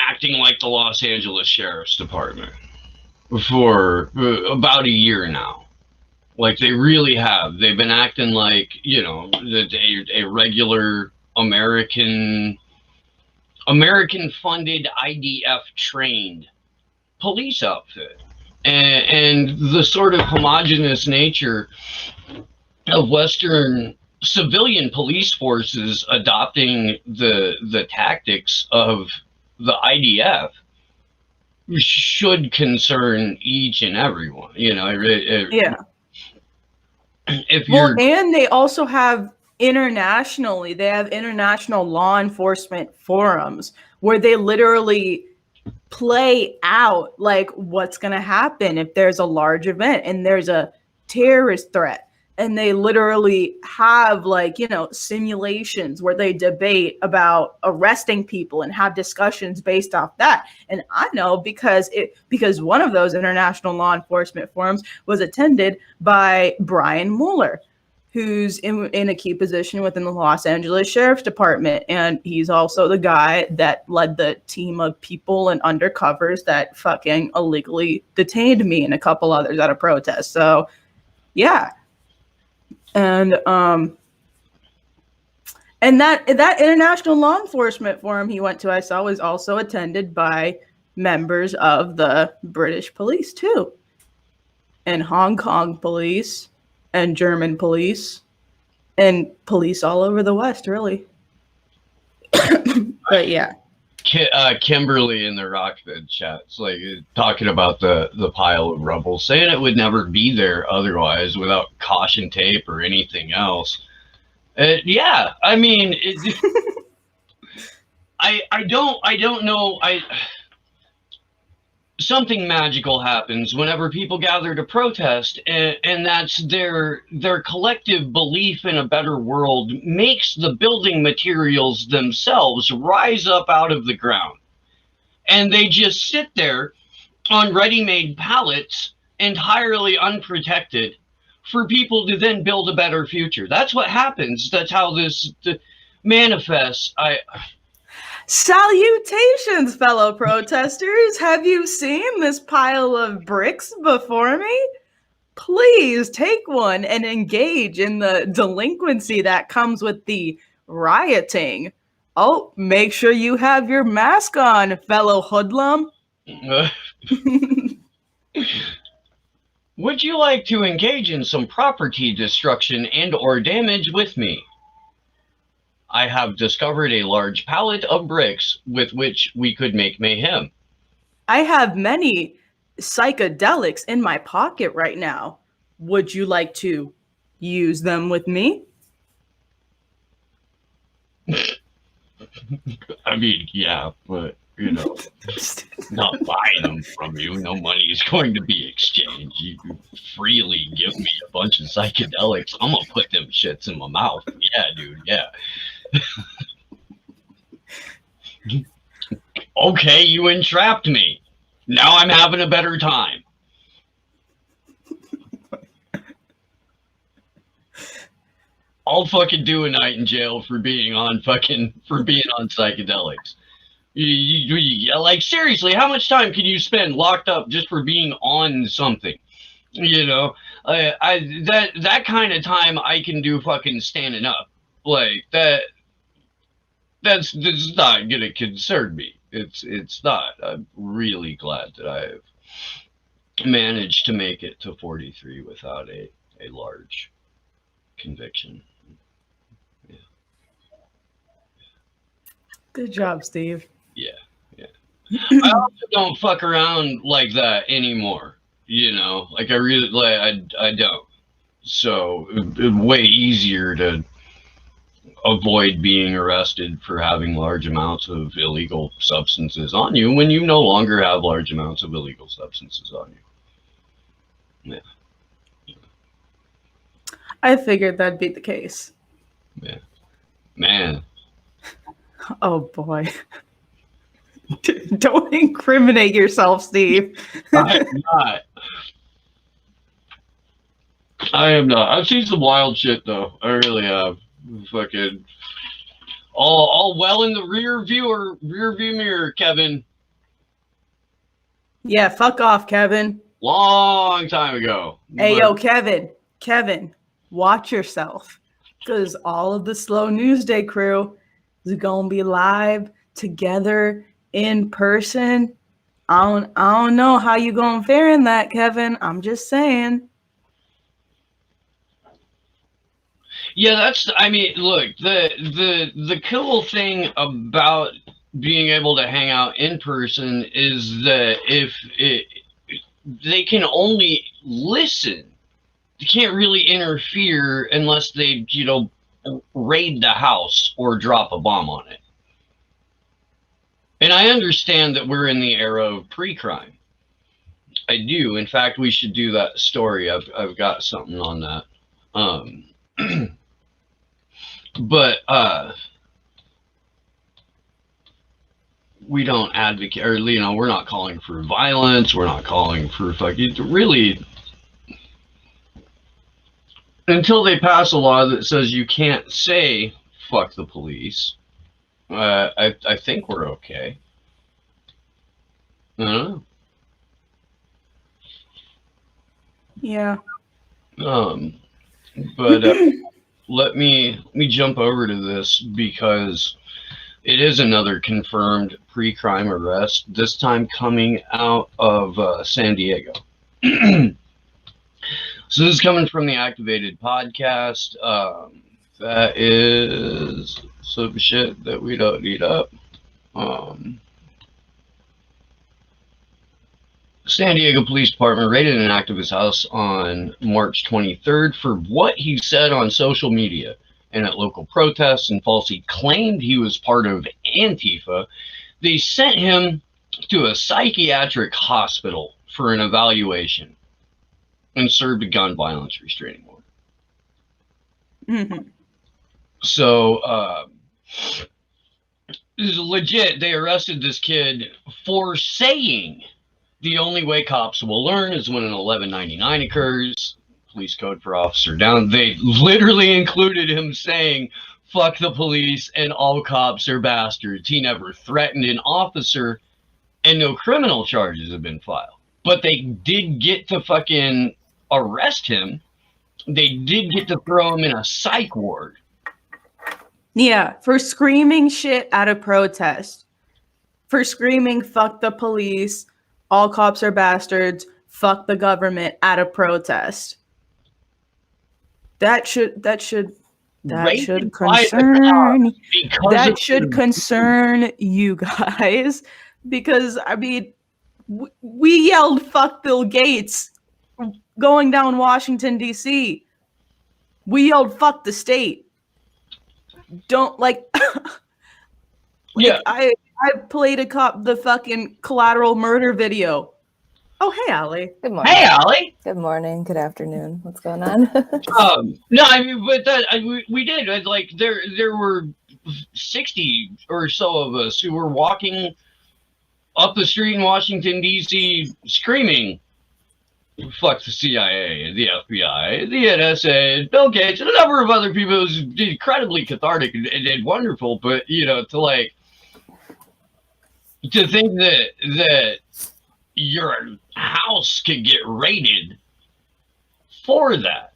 S1: acting like the Los Angeles Sheriff's Department for about a year now. Like they really have. They've been acting like, you know, a regular American funded IDF trained police outfit. And the sort of homogenous nature of Western civilian police forces adopting the tactics of the IDF should concern each and everyone. You know,
S2: Yeah.
S1: if you're
S2: and they also have internationally, they have international law enforcement forums where they literally play out like what's going to happen if there's a large event and there's a terrorist threat. And they literally have like, you know, simulations where they debate about arresting people and have discussions based off that. And I know because one of those international law enforcement forums was attended by Brian Mueller, who's in a key position within the Los Angeles Sheriff's Department. And he's also the guy that led the team of people and undercovers that fucking illegally detained me and a couple others at a protest. So, yeah. And that international law enforcement forum he went to, I saw, was also attended by members of the British police too, and Hong Kong police, and German police, and police all over the West, really. But yeah.
S1: Kimberly in the Rockford chat's like talking about the pile of rubble, saying it would never be there otherwise without caution tape or anything else. Yeah, I mean, I don't know. Something magical happens whenever people gather to protest, and that's their collective belief in a better world makes the building materials themselves rise up out of the ground. And they just sit there on ready-made pallets, entirely unprotected, for people to then build a better future. That's what happens. That's how this manifests.
S2: Salutations, fellow protesters. Have you seen this pile of bricks before me? Please take one and engage in the delinquency that comes with the rioting. Oh, make sure you have your mask on, fellow hoodlum.
S1: Would you like to engage in some property destruction and or damage with me? I have discovered a large pallet of bricks with which we could make mayhem.
S2: I have many psychedelics in my pocket right now. Would you like to use them with me?
S1: I mean, yeah, but, you know, not buying them from you. No money is going to be exchanged. You freely give me a bunch of psychedelics. I'm going to put them shits in my mouth. Yeah, dude, yeah. Okay, you entrapped me. Now I'm having a better time. I'll fucking do a night in jail for being on psychedelics. Like, seriously, how much time can you spend locked up just for being on something? You know, that kind of time I can do fucking standing up. Like that's not gonna concern me. It's not. I'm really glad that I've managed to make it to 43 without a large conviction. Yeah.
S2: Good job, Steve.
S1: Yeah. I also don't fuck around like that anymore. You know, like I really I don't. So it's way easier to avoid being arrested for having large amounts of illegal substances on you when you no longer have large amounts of illegal substances on you. Yeah.
S2: I figured that'd be the case.
S1: Yeah. Man.
S2: Oh boy. Don't incriminate yourself, Steve.
S1: I'm not. I am not. I've seen some wild shit though. I really have. Fucking all well in the rear view mirror, Kevin.
S2: Yeah, fuck off, Kevin.
S1: Long time ago.
S2: Hey, yo, Kevin, watch yourself. Because all of the Slow News Day crew is going to be live together in person. I don't know how you going to fare in that, Kevin. I'm just saying.
S1: Yeah, look, the cool thing about being able to hang out in person is that they can only listen. They can't really interfere unless they, raid the house or drop a bomb on it. And I understand that we're in the era of pre-crime. I do. In fact, we should do that story. I've got something on that. But we don't advocate, or we're not calling for violence. We're not calling for really, until they pass a law that says you can't say "fuck the police." I think we're okay. I don't know.
S2: Yeah.
S1: But let me jump over to this because it is another confirmed pre-crime arrest, this time coming out of San Diego. So this is coming from the Activated podcast. That is some shit that we don't need up. San Diego Police Department raided an activist's house on March 23rd for what he said on social media and at local protests, and falsely claimed he was part of Antifa. They sent him to a psychiatric hospital for an evaluation and served a gun violence restraining order.
S2: Mm-hmm.
S1: So, this is legit. They arrested this kid for saying the only way cops will learn is when an 1199 occurs. Police code for officer down. They literally included him saying, "Fuck the police and all cops are bastards." He never threatened an officer and no criminal charges have been filed. But they did get to fucking arrest him. They did get to throw him in a psych ward.
S2: Yeah, for screaming shit at a protest. For screaming, "Fuck the police, all cops are bastards, fuck the government" at a protest. That should concern you guys, because we yelled "fuck Bill Gates" going down Washington D.C. We yelled "fuck the state." Yeah. I played the fucking Collateral Murder video. Oh, hey, Allie.
S6: Good morning.
S1: Hey, Allie.
S6: Good morning. Good afternoon. What's going on?
S1: No, I mean, but we did. Like, there were 60 or so of us who were walking up the street in Washington, D.C., screaming, "Fuck the CIA, the FBI, the NSA, Bill Gates," and a number of other people. It was incredibly cathartic and wonderful. But, to think that your house could get raided for that.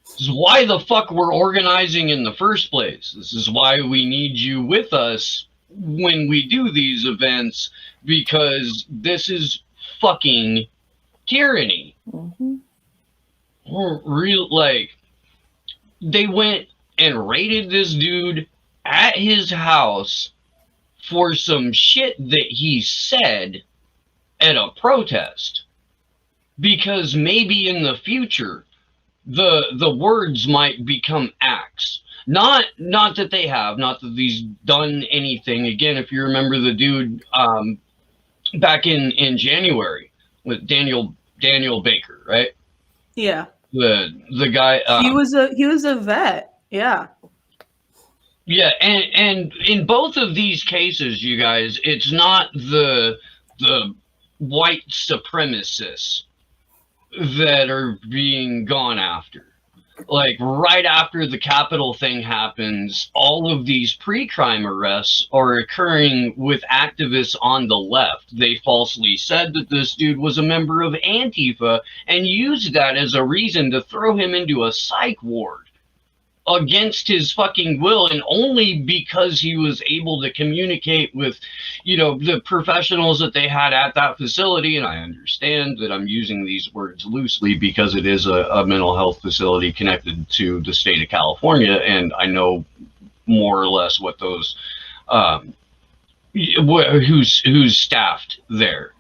S1: This is why the fuck we're organizing in the first place. This is why we need you with us when we do these events, because this is fucking tyranny.
S6: Mm-hmm.
S1: They went and raided this dude at his house for some shit that he said at a protest, because maybe in the future the words might become acts. Not that they have, not that he's done anything. Again, if you remember the dude back in January with Daniel Baker, right?
S2: Yeah.
S1: The guy.
S2: He was a vet. Yeah.
S1: Yeah, and in both of these cases, you guys, it's not the white supremacists that are being gone after. Like right after the Capitol thing happens, all of these pre-crime arrests are occurring with activists on the left. They falsely said that this dude was a member of Antifa and used that as a reason to throw him into a psych ward against his fucking will, and only because he was able to communicate with, the professionals that they had at that facility. And I understand that I'm using these words loosely because it is a mental health facility connected to the state of California, and I know more or less what those who's staffed there.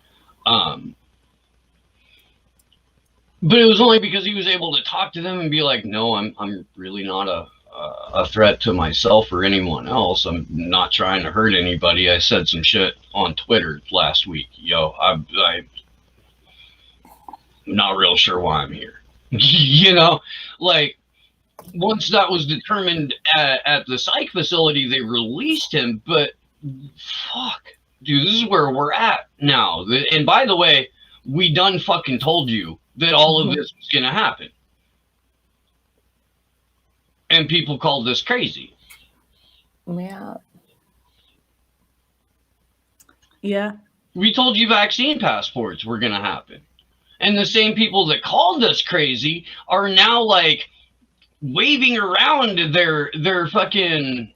S1: But it was only because he was able to talk to them and be like, no, I'm really not a threat to myself or anyone else. I'm not trying to hurt anybody. I said some shit on Twitter last week. I'm not real sure why I'm here. Like, once that was determined at the psych facility, they released him. But fuck, dude, this is where we're at now. And by the way, we done fucking told you that all of this was going to happen. And people called this crazy.
S6: Yeah.
S2: Yeah.
S1: We told you vaccine passports were going to happen. And the same people that called us crazy are now like waving around their fucking,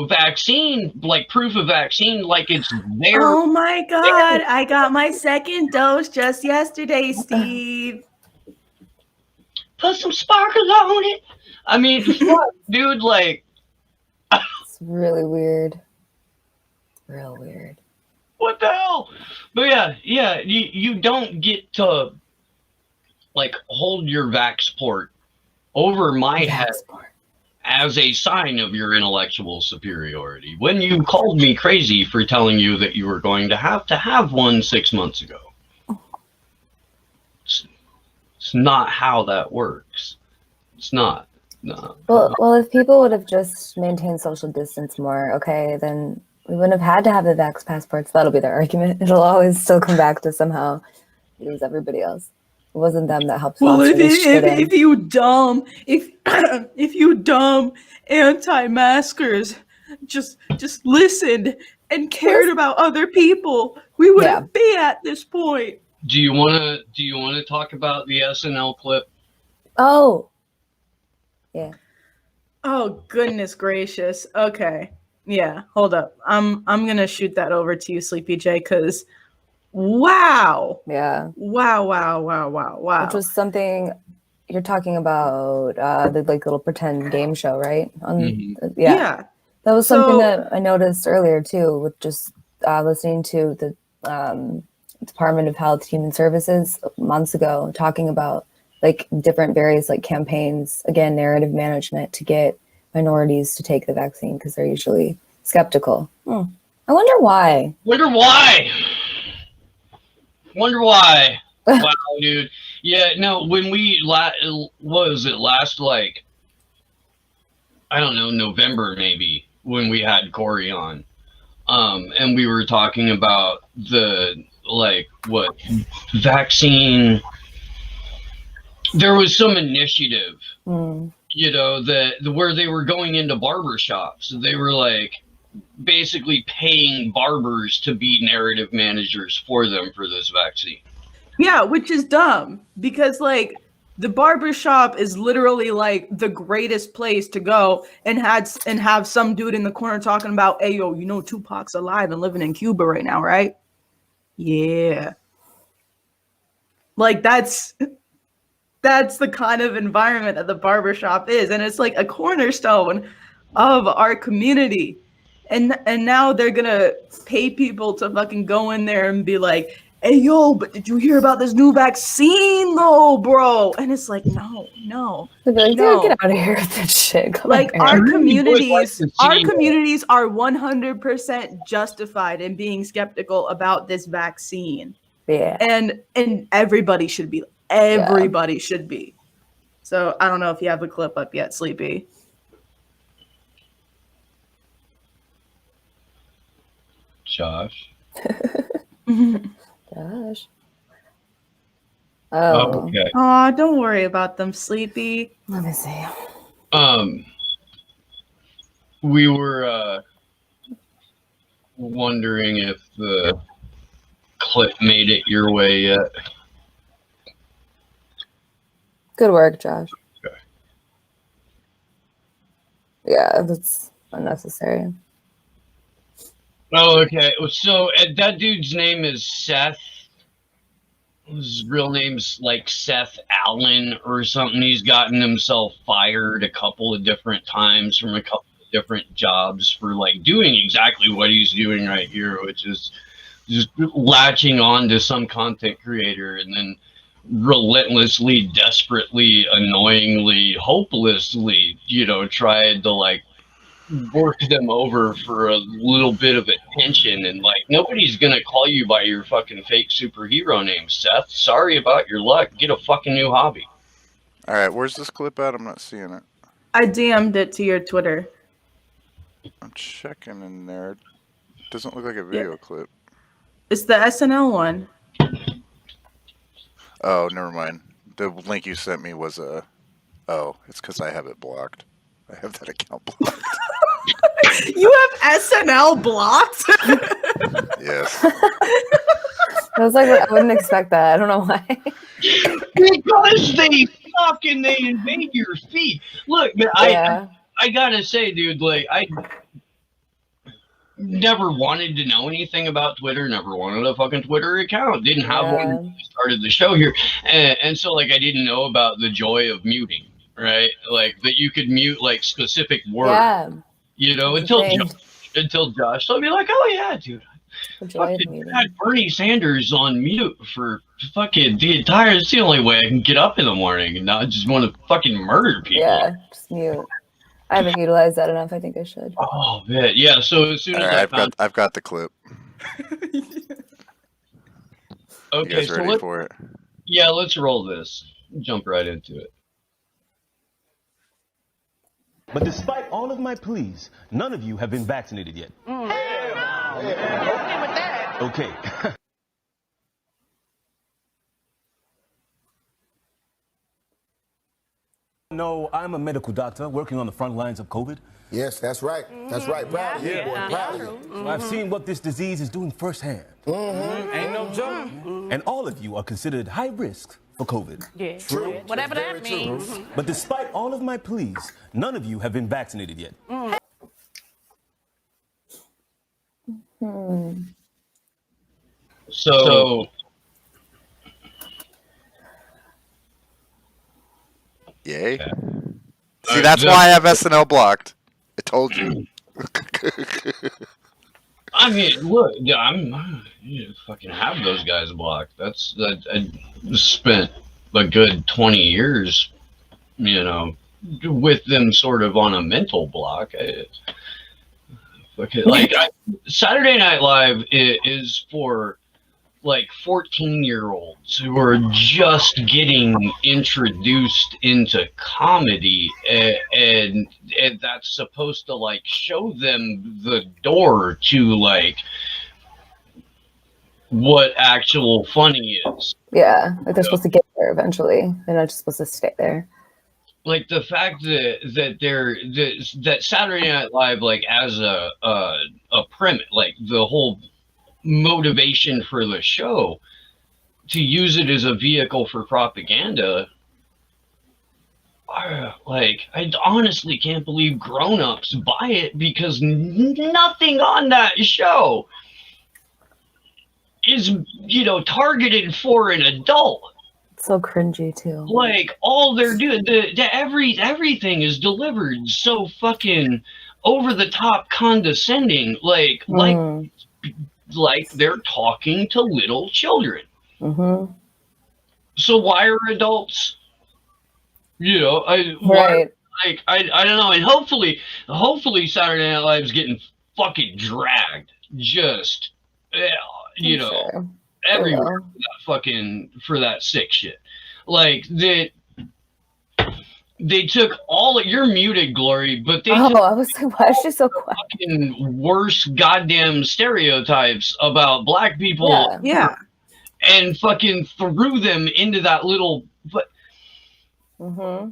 S1: vaccine, like proof of vaccine, like it's their.
S2: Oh my God. I got my second dose just yesterday, Steve.
S1: Put some sparkles on it. I mean, fuck, dude, like.
S6: It's really weird. Real weird.
S1: What the hell? But yeah, you don't get to, like, hold your vaxport over my head as a sign of your intellectual superiority. When you called me crazy for telling you that you were going to have one 6 months ago. It's not how that works. It's not. No.
S6: Well, if people would have just maintained social distance more, okay, then we wouldn't have had to have the vax passports. That'll be their argument. It'll always still come back to somehow it was everybody else. It wasn't them that helped.
S2: Well, if you dumb anti-maskers just listened and cared about other people, we wouldn't be at this point.
S1: Do you want to talk about the SNL clip?
S6: Oh. Yeah.
S2: Oh, goodness gracious. Okay. Yeah, hold up. I'm going to shoot that over to you, Sleepy J, cuz wow.
S6: Yeah.
S2: Wow.
S6: Which was something you're talking about, the like little pretend game show, right? Yeah. That was something that I noticed earlier too, with just listening to the Department of Health Human Services months ago, talking about like different various like campaigns, again, narrative management to get minorities to take the vaccine because they're usually skeptical. I wonder why.
S1: Wow, dude. Yeah, no, when we last like, I don't know, November maybe, when we had Corey on, and we were talking about the vaccine. There was some initiative, that where they were going into barbershops. They were like basically paying barbers to be narrative managers for them for this vaccine.
S2: Yeah, which is dumb because like the barbershop is literally like the greatest place to go and have some dude in the corner talking about, hey, yo, Tupac's alive and living in Cuba right now, right? Yeah. Like that's the kind of environment that the barbershop is. And it's like a cornerstone of our community. And now they're going to pay people to fucking go in there and be like, hey, yo, but did you hear about this new vaccine, though, bro? And it's like, no.
S6: They'd be like, dude, get out of here with that shit. Come
S2: like,
S6: here.
S2: our communities are 100% justified in being skeptical about this vaccine.
S6: Yeah.
S2: And everybody should be. Should be. So I don't know if you have the clip up yet, Sleepy.
S1: Josh.
S6: Josh. Oh.
S1: Okay.
S2: Aw, don't worry about them, Sleepy.
S6: Let me see.
S1: We were wondering if the clip made it your way yet.
S6: Good work, Josh.
S1: Okay.
S6: Yeah, that's unnecessary.
S1: Oh, okay. So that dude's name is Seth. His real name's like Seth Allen or something. He's gotten himself fired a couple of different times from a couple of different jobs for like doing exactly what he's doing right here, which is just latching on to some content creator and then relentlessly, desperately, annoyingly, hopelessly, tried to like work them over for a little bit of attention. And like, nobody's gonna call you by your fucking fake superhero name, Seth. Sorry about your luck. Get a fucking new hobby.
S3: All right, where's this clip at? I'm not seeing it.
S2: I DM'd it to your Twitter.
S3: I'm checking in there. It doesn't look like a video clip.
S2: It's the SNL one.
S3: Oh, never mind. The link you sent me was a... Oh, it's because I have it blocked. I have that account blocked.
S2: You have SNL blocked?
S3: Yes.
S6: I was like, I wouldn't expect that. I don't know why.
S1: Because they invade your feed. Look, man, I gotta say, dude, like, I never wanted to know anything about Twitter, never wanted a fucking Twitter account, didn't have one when we started the show here. And so, like, I didn't know about the joy of muting, right? Like, that you could mute, like, specific words, until Josh told me, like, oh, yeah, dude. I had Bernie Sanders on mute for fucking it's the only way I can get up in the morning and not just want to fucking murder people.
S6: Yeah, just mute. I haven't utilized that enough. I think I should.
S1: Oh man, yeah. So as soon as
S3: I've got the clip.
S1: Okay,
S3: you guys ready for it?
S1: Yeah, let's roll this. Jump right into it.
S7: But despite all of my pleas, none of you have been vaccinated yet. Okay. No, I'm a medical doctor working on the front lines of COVID.
S8: Yes, that's right. That's right. Proud of you, boy. Proud of you.
S7: So I've seen what this disease is doing firsthand.
S8: Ain't no joke.
S7: And all of you are considered high risk for COVID.
S9: Yeah.
S8: True.
S9: Whatever that means.
S7: But despite all of my pleas, none of you have been vaccinated yet.
S1: So
S3: yay. See, that's why I have SNL blocked. I told you.
S1: I mean, look, you fucking have those guys blocked. I spent a good 20 years, with them sort of on a mental block. Saturday Night Live is for like 14-year-olds who are just getting introduced into comedy, and that's supposed to like show them the door to like what actual funny is.
S6: Yeah, like they're supposed to get there eventually. They're not just supposed to stay there.
S1: Like the fact that Saturday Night Live, like as a premise, like the whole motivation for the show, to use it as a vehicle for propaganda, like I honestly can't believe grown-ups buy it, because nothing on that show is targeted for an adult.
S6: It's so cringy too.
S1: Like all they're doing, everything is delivered so fucking over the top condescending, like like they're talking to little children.
S6: Mm-hmm.
S1: So why are adults, you know,
S6: Right.
S1: like I don't know, and hopefully Saturday Night Live's getting fucking dragged, just you know,
S6: Sure.
S1: everywhere for that sick shit. Like they took all you're muted, Glory, but they took
S6: I was like, why is she so quiet?
S1: fucking worst goddamn stereotypes about black people,
S2: Yeah.
S1: and fucking threw them into that little.
S6: Mm-hmm.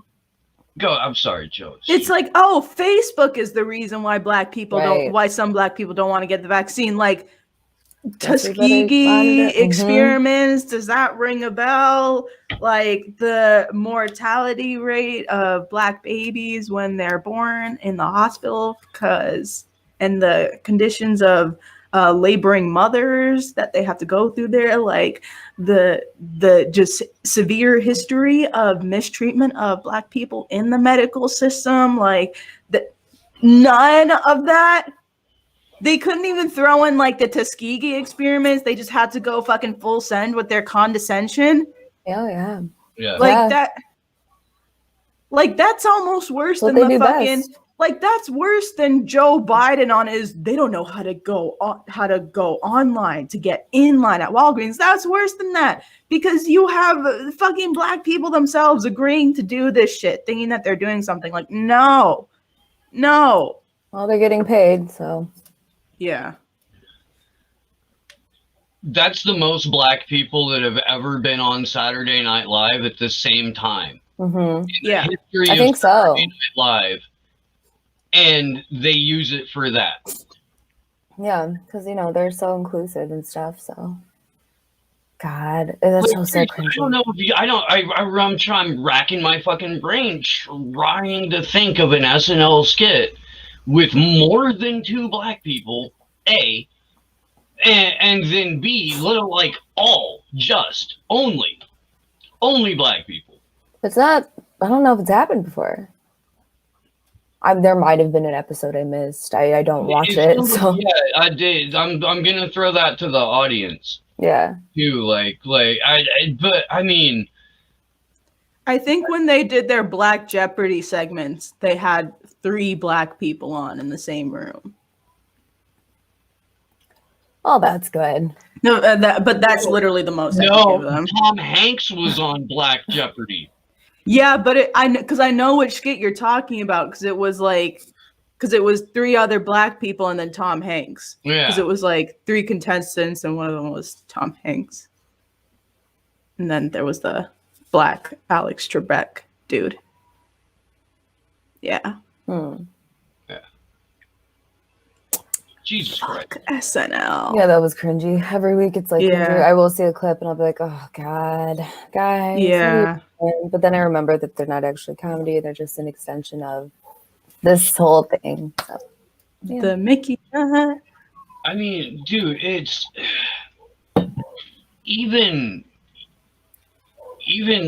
S1: Go. I'm sorry, Joe.
S2: It's like, oh, Facebook is the reason why black people why some black people don't want to get the vaccine. Like Tuskegee experiments, does that ring a bell? Like the mortality rate of black babies when they're born in the hospital and the conditions of laboring mothers that they have to go through there, like the just severe history of mistreatment of black people in the medical system, like none of that. They couldn't even throw in like the Tuskegee experiments. They just had to go fucking full send with their condescension.
S6: Yeah.
S2: Like that. Like that's almost worse than the fucking. Best. Like that's worse than Joe Biden on his. They don't know how to go online to get in line at Walgreens. That's worse than that because you have fucking black people themselves agreeing to do this shit, thinking that they're doing something. Like no. Well,
S6: they're getting paid, so.
S2: Yeah.
S1: That's the most black people that have ever been on Saturday Night Live at the same time.
S6: Mm-hmm.
S2: Yeah.
S6: I think so.
S1: Saturday Night Live, and they use it for that.
S6: Yeah, because they're so inclusive and stuff. So, God, that's so cringy.
S1: I don't know if I'm racking my fucking brain trying to think of an SNL skit with more than 2 black people, A, and then B, little like only black people.
S6: It's not. I don't know if it's happened before. There might have been an episode I missed. I don't watch it. So
S1: yeah, I did. I'm gonna throw that to the audience.
S6: Yeah.
S1: Too but I mean,
S2: I think when they did their Black Jeopardy segments, they had 3 black people on in the same room.
S6: Oh, that's good.
S2: No, but that's literally the most.
S1: No, Tom Hanks was on Black Jeopardy.
S2: Yeah, but I know which skit you're talking about because it was 3 other black people and then Tom Hanks.
S1: Yeah,
S2: because it was like 3 contestants and one of them was Tom Hanks, and then there was the black Alex Trebek dude. Yeah.
S1: Yeah. Jesus Christ.
S2: SNL.
S6: Yeah, that was cringy. Every week it's like, I will see a clip and I'll be like, oh God, guys.
S2: Yeah.
S6: But then I remember that they're not actually comedy. They're just an extension of this whole thing. So, yeah.
S2: The Mickey.
S1: I mean, dude, it's even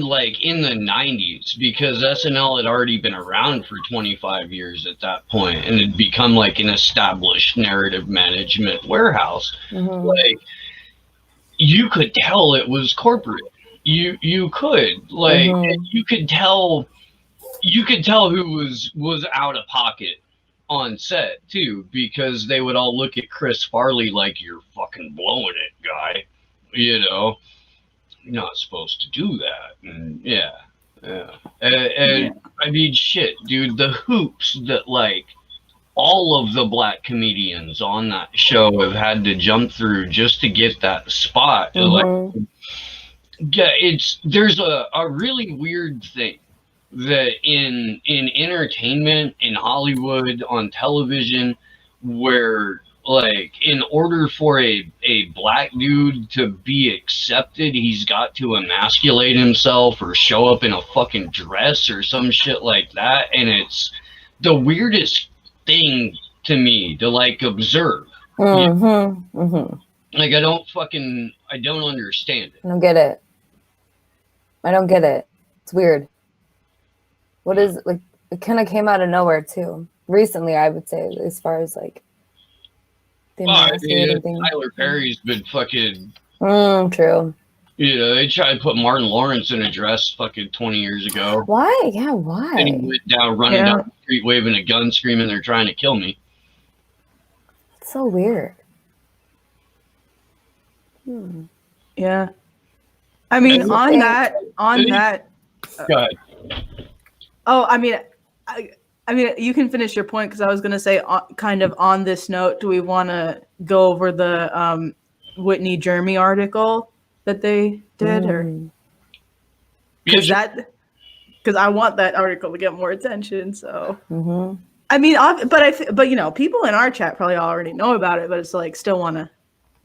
S1: like in the 90s, because SNL had already been around for 25 years at that point and had become like an established narrative management warehouse.
S6: Mm-hmm.
S1: Like you could tell it was corporate. You could like you could tell who was out of pocket on set too, because they would all look at Chris Farley like, you're fucking blowing it, guy. You're not supposed to do that. And I mean, shit, dude, the hoops that like all of the black comedians on that show have had to jump through just to get that spot. Like, there's a really weird thing that in entertainment, in Hollywood, on television, where like in order for a black dude to be accepted, he's got to emasculate himself or show up in a fucking dress or some shit like that. And it's the weirdest thing to me to like observe. Like I don't understand it.
S6: I don't get it. It's weird. What is like? It kind of came out of nowhere too. Recently, I would say, as far as like
S1: Tyler Perry's been fucking.
S6: True.
S1: They tried to put Martin Lawrence in a dress fucking 20 years ago.
S6: Why? Yeah, why?
S1: And he went running down the street waving a gun, screaming, "They're trying to kill me."
S6: It's so weird.
S2: Yeah. I mean, on that.
S1: Go ahead.
S2: Oh, I mean, you can finish your point because I was going to say, kind of on this note, do we want to go over the Whitney Jeremy article that they did, or because I want that article to get more attention. So, I mean, but people in our chat probably already know about it, but it's like still want to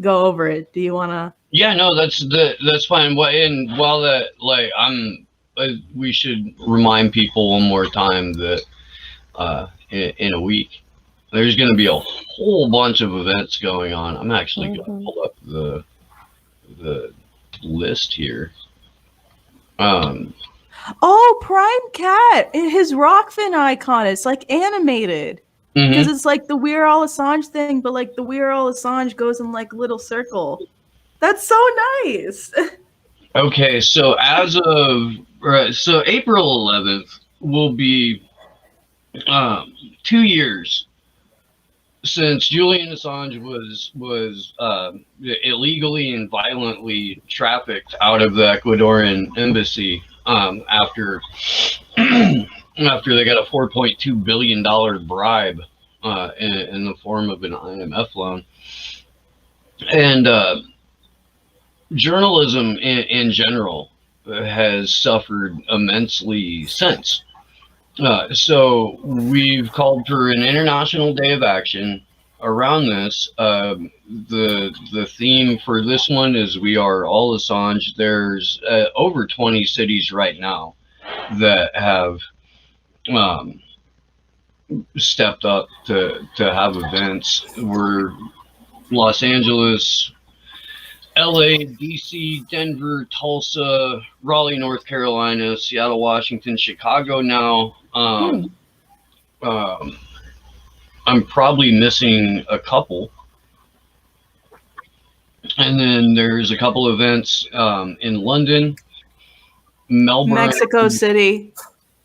S2: go over it. Do you want to?
S1: Yeah, no, that's fine. And while that, like, we should remind people one more time that in a week there's going to be a whole bunch of events going on. I'm actually going to pull up the list here.
S2: Oh, Prime Cat, his Rockfin icon. It's like animated because it's like the We're All Assange thing, but like the We're All Assange goes in like a little circle. That's so nice.
S1: Okay, so as of April 11th will be 2 years since Julian Assange was illegally and violently trafficked out of the Ecuadorian embassy after they got a $4.2 billion bribe in the form of an IMF loan. And journalism in general has suffered immensely since. So we've called for an international day of action around this. The theme for this one is We Are All Assange. There's over 20 cities right now that have stepped up to have events. We're Los Angeles, LA, DC, Denver, Tulsa, Raleigh, North Carolina, Seattle, Washington, Chicago now. I'm probably missing a couple. And then there's a couple events in London, Melbourne.
S2: Mexico City.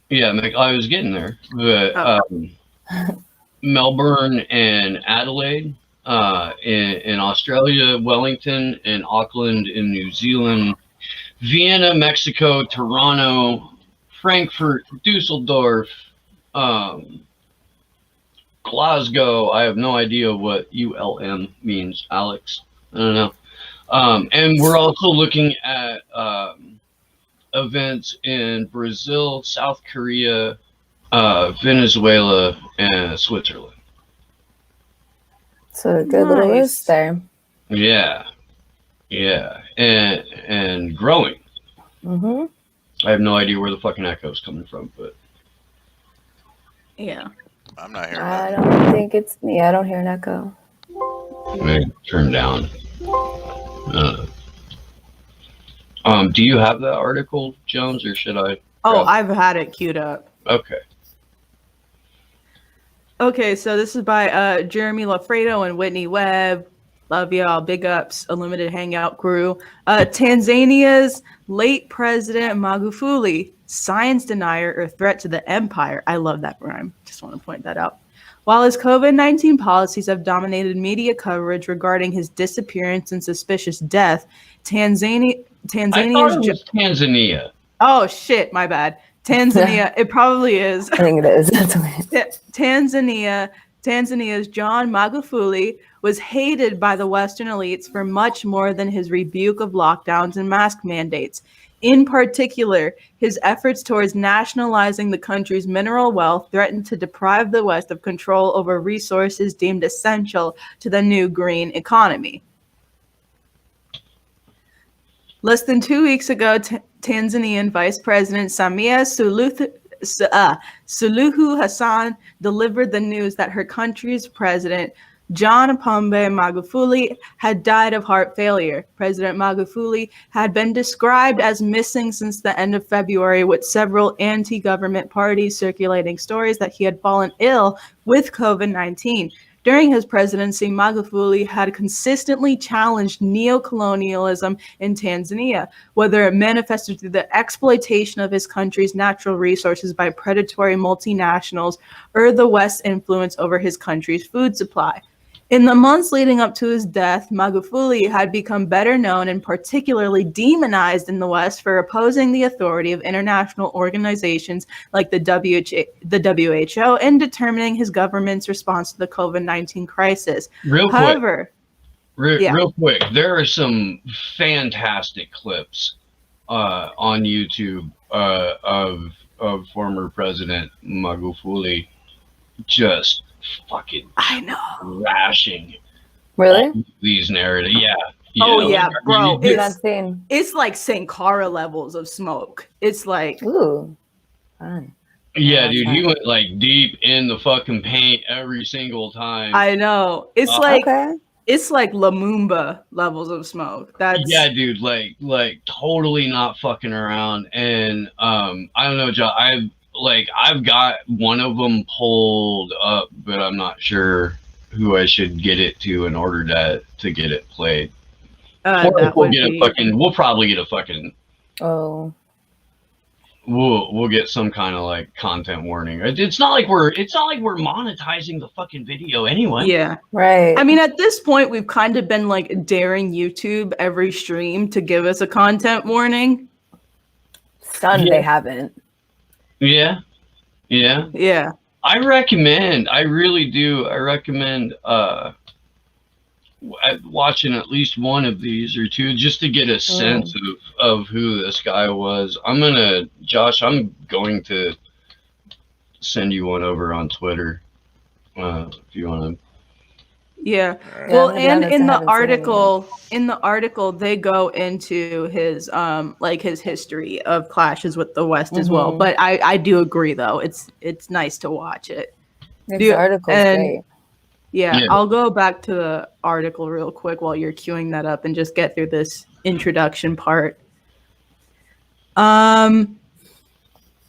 S1: Yeah, I was getting there. But Melbourne and Adelaide. In Australia, Wellington, and Auckland in New Zealand, Vienna, Mexico, Toronto, Frankfurt, Dusseldorf, Glasgow. I have no idea what ULM means, Alex. I don't know. And we're also looking at events in Brazil, South Korea, Venezuela, and Switzerland.
S6: So a good little list there.
S1: Yeah, and growing. I have no idea where the fucking echo's coming from, but
S2: yeah,
S3: I'm not hearing
S6: that. I don't think it's me. I don't hear an echo.
S1: Maybe turn down. Do you have that article, Jones, or should I?
S2: Oh, I've had it queued up.
S1: Okay.
S2: Okay, so this is by Jeremy Lafredo and Whitney Webb. Love y'all. Big ups, Unlimited Hangout crew. Tanzania's late president Magufuli, science denier or threat to the empire. I love that rhyme. Just want to point that out. While his COVID-19 policies have dominated media coverage regarding his disappearance and suspicious death, Tanzania's
S1: Tanzania.
S2: Oh shit, my bad. Tanzania, it probably is.
S6: I think it is.
S2: Tanzania's John Magufuli was hated by the Western elites for much more than his rebuke of lockdowns and mask mandates. In particular, his efforts towards nationalizing the country's mineral wealth threatened to deprive the West of control over resources deemed essential to the new green economy. Less than 2 weeks ago, Tanzanian Vice President Samia Suluhu Hassan delivered the news that her country's president, John Pombe Magufuli, had died of heart failure. President Magufuli had been described as missing since the end of February, with several anti-government parties circulating stories that he had fallen ill with COVID-19. During his presidency, Magufuli had consistently challenged neo-colonialism in Tanzania, whether it manifested through the exploitation of his country's natural resources by predatory multinationals or the West's influence over his country's food supply. In the months leading up to his death, Magufuli had become better known and particularly demonized in the West for opposing the authority of international organizations like the WHO in determining his government's response to the COVID-19 crisis.
S1: Real quick, there are some fantastic clips on YouTube of former President Magufuli just fucking thrashing these narratives.
S2: Bro, it's like Sankara levels of smoke. It's like,
S6: ooh, fun.
S1: Yeah, dude, he went like deep in the fucking paint every single time.
S2: I know. It's it's like Lumumba levels of smoke.
S1: Yeah, dude, like totally not fucking around. And I don't know, John, I've got one of them pulled up, but I'm not sure who I should get it to in order to get it played. We'll probably get a fucking.
S6: Oh.
S1: We'll get some kind of like content warning. It's not like we're monetizing the fucking video anyway.
S2: Yeah.
S6: Right.
S2: I mean, at this point, we've kind of been like daring YouTube every stream to give us a content warning.
S6: Stunned they haven't.
S1: Yeah. I really do. I recommend watching at least one of these or two just to get a sense of who this guy was. I'm going to send you one over on Twitter if you want to.
S2: Yeah. Well, and in the article, they go into his his history of clashes with the West as well. But I do agree though. It's nice to watch it.
S6: The article's great.
S2: Yeah, I'll go back to the article real quick while you're queuing that up and just get through this introduction part.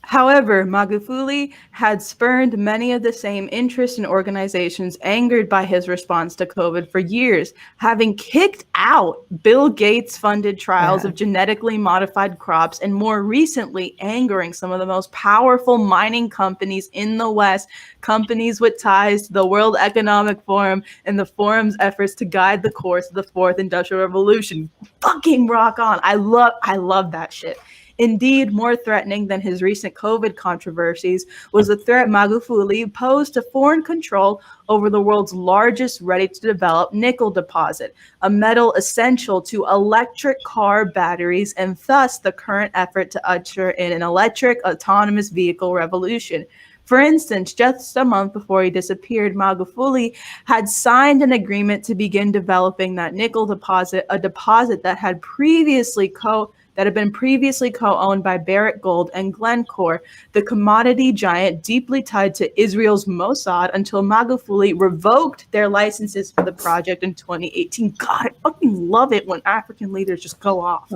S2: However, Magufuli had spurned many of the same interests and organizations angered by his response to COVID for years, having kicked out Bill Gates-funded trials of genetically modified crops and more recently angering some of the most powerful mining companies in the West, companies with ties to the World Economic Forum and the forum's efforts to guide the course of the Fourth Industrial Revolution. Fucking rock on. I love that shit. Indeed, more threatening than his recent COVID controversies was the threat Magufuli posed to foreign control over the world's largest ready-to-develop nickel deposit, a metal essential to electric car batteries and thus the current effort to usher in an electric autonomous vehicle revolution. For instance, just a month before he disappeared, Magufuli had signed an agreement to begin developing that nickel deposit, a deposit that had been previously co-owned by Barrick Gold and Glencore, the commodity giant deeply tied to Israel's Mossad, until Magufuli revoked their licenses for the project in 2018. God, I fucking love it when African leaders just go off.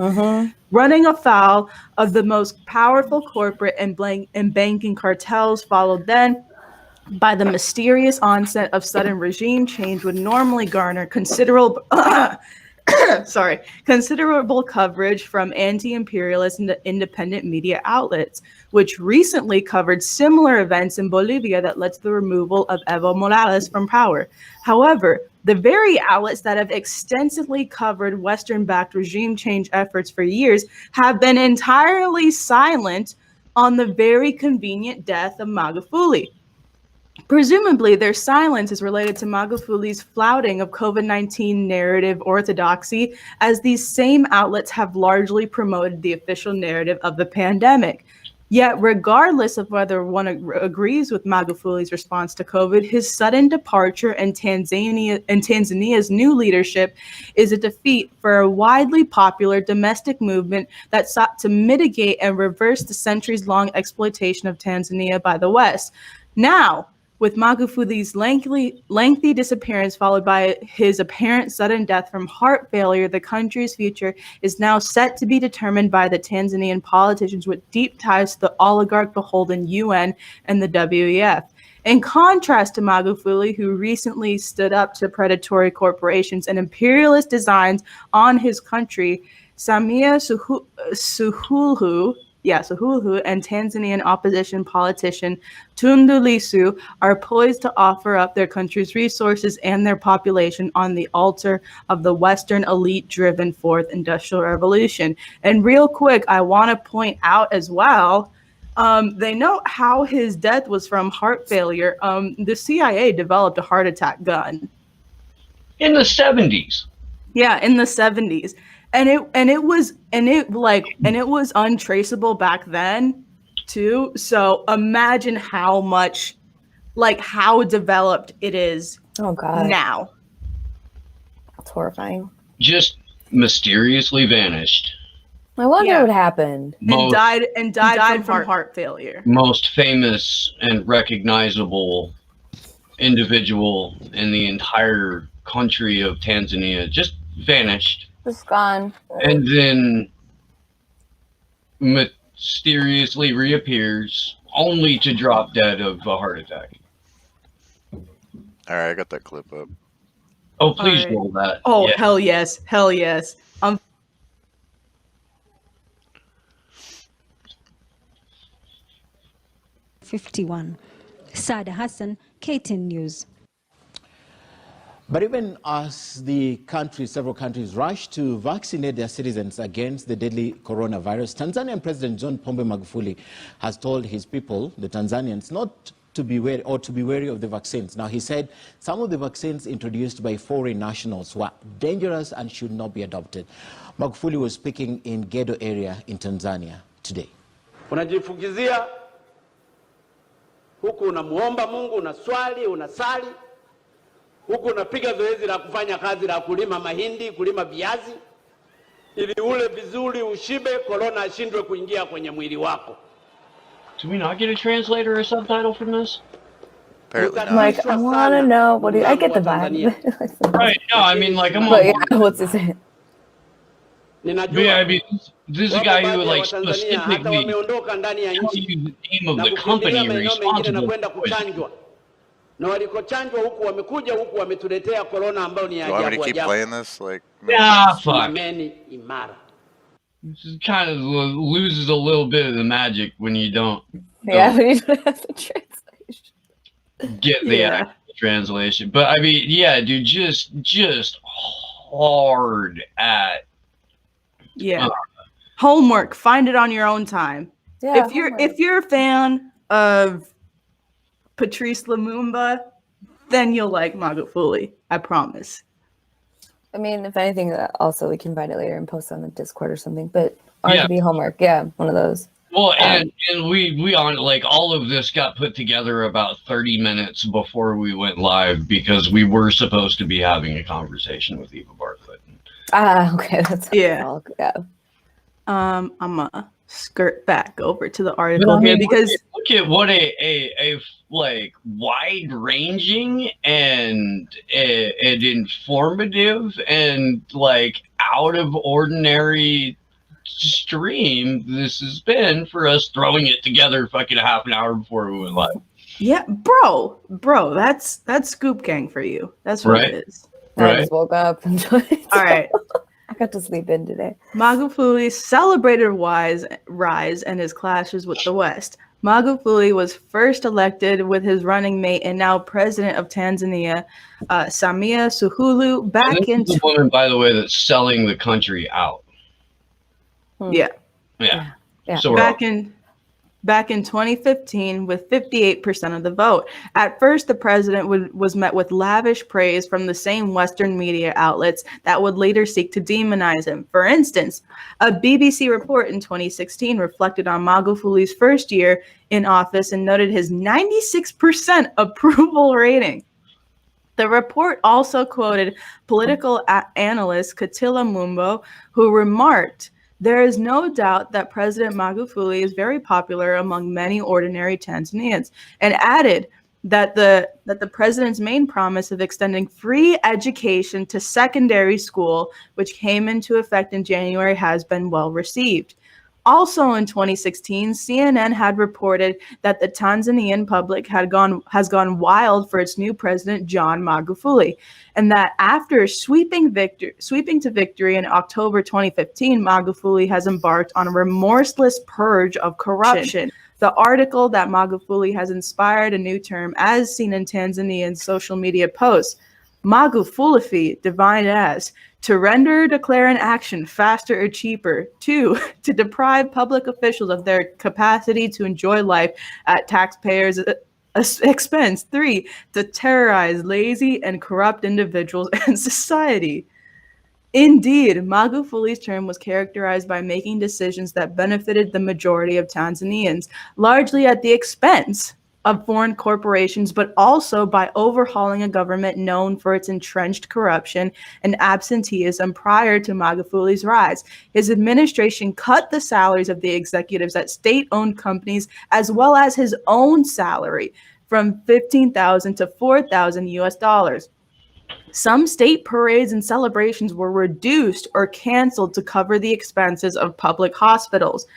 S2: Running afoul of the most powerful corporate and banking cartels, followed then by the mysterious onset of sudden regime change, would normally garner considerable coverage from anti-imperialist and independent media outlets, which recently covered similar events in Bolivia that led to the removal of Evo Morales from power. However, the very outlets that have extensively covered Western-backed regime change efforts for years have been entirely silent on the very convenient death of Magufuli. Presumably, their silence is related to Magufuli's flouting of COVID-19 narrative orthodoxy, as these same outlets have largely promoted the official narrative of the pandemic. Yet, regardless of whether one agrees with Magufuli's response to COVID, his sudden departure and Tanzania's new leadership is a defeat for a widely popular domestic movement that sought to mitigate and reverse the centuries-long exploitation of Tanzania by the West. Now, with Magufuli's lengthy disappearance followed by his apparent sudden death from heart failure, the country's future is now set to be determined by the Tanzanian politicians with deep ties to the oligarch-beholden UN and the WEF. In contrast to Magufuli, who recently stood up to predatory corporations and imperialist designs on his country, Samia Suluhu and Tanzanian opposition politician Tundu Lissu are poised to offer up their country's resources and their population on the altar of the Western elite-driven Fourth Industrial Revolution. And real quick, I want to point out as well, they note how his death was from heart failure. The CIA developed a heart attack gun
S1: in the 70s.
S2: Yeah, in the 70s. And it was untraceable back then too. So imagine how much, like, how developed it is now.
S6: That's horrifying.
S1: Just mysteriously vanished.
S6: I wonder what happened.
S2: Died from heart failure.
S1: Most famous and recognizable individual in the entire country of Tanzania just vanished.
S6: Just gone.
S1: And then mysteriously reappears, only to drop dead of a heart attack.
S3: All right, I got that clip up.
S1: Oh, please roll that.
S2: Oh, yeah. Hell yes.
S9: 51. Sada Hassan, KTN News.
S8: But even as several countries rush to vaccinate their citizens against the deadly coronavirus, Tanzanian President John Pombe Magufuli has told his people, the Tanzanians, not to be wary or to be wary of the vaccines. Now, he said some of the vaccines introduced by foreign nationals were dangerous and should not be adopted. Magufuli was speaking in Gedo area in Tanzania today.
S10: Unajifukizia huku unamuomba Mungu, unaswali, unasali, huku unapiga zoezi la kufanya kazi la kulima mahindi, kulima viazi, ili ule vizuri ushibe, corona ashindwe kuingia kwenye mwili wako.
S1: Do we not get a translator or subtitle from this?
S3: Apparently not.
S6: Like, I want to know I get the vibe.
S1: Right, no, I mean, like, I'm
S6: but yeah, what's it saying?
S1: Yeah, I mean, this is a guy who, like, specifically tells you the name of the company responsible for it.
S10: Na walikochanjwa huku wamekuja huku wametuletea corona ambayo ni ajabu ajabu.
S3: Want me to keep playing this? Like,
S1: fuck.
S10: Imara.
S1: This kind of loses a little bit of the magic when you don't.
S6: Yeah, when you don't have the translation.
S1: Get the actual translation. But I mean, yeah, dude, just hard at
S2: homework. Find it on your own time.
S6: Yeah,
S2: if you're a fan of Patrice Lumumba, then you'll like Magufuli. I promise.
S6: I mean, if anything, also we can find it later and post on the Discord or something. But RGB homework, one of those.
S1: Well, and we on, like, all of this got put together about 30 minutes before we went live because we were supposed to be having a conversation with Eva Barkley.
S6: Okay, that's
S2: yeah. I'm gonna skirt back over to the article here because
S1: look at what a like wide-ranging and informative and like out of ordinary stream this has been for us throwing it together fucking a half an hour before we went live.
S2: Yeah, bro, that's Scoop Gang for you. That's what it is.
S6: I just woke up and all
S2: right.
S6: I got to sleep in today.
S2: Magufuli's celebrated rise and his clashes with the West. Magufuli was first elected with his running mate and now president of Tanzania, Samia Suluhu, back in.
S1: The woman, by the way, that's selling the country out.
S2: Yeah.
S1: So
S2: back in 2015 with 58% of the vote. At first, the president was met with lavish praise from the same Western media outlets that would later seek to demonize him. For instance, a BBC report in 2016 reflected on Magufuli's first year in office and noted his 96% approval rating. The report also quoted political analyst Katila Mumbo, who remarked, "There is no doubt that President Magufuli is very popular among many ordinary Tanzanians," and added that the president's main promise of extending free education to secondary school, which came into effect in January, has been well received. Also in 2016, CNN had reported that the Tanzanian public has gone wild for its new president, John Magufuli, and that after sweeping to victory in October 2015, Magufuli has embarked on a remorseless purge of corruption. The article that Magufuli has inspired a new term as seen in Tanzanian social media posts. Magufuli defined as to render or declare an action faster or cheaper. 2, to deprive public officials of their capacity to enjoy life at taxpayers' expense. 3, to terrorize lazy and corrupt individuals and society. Indeed, Magufuli's term was characterized by making decisions that benefited the majority of Tanzanians, largely at the expense of foreign corporations, but also by overhauling a government known for its entrenched corruption and absenteeism prior to Magufuli's rise. His administration cut the salaries of the executives at state-owned companies, as well as his own salary, from $15,000 to $4,000 US. Some state parades and celebrations were reduced or canceled to cover the expenses of public hospitals.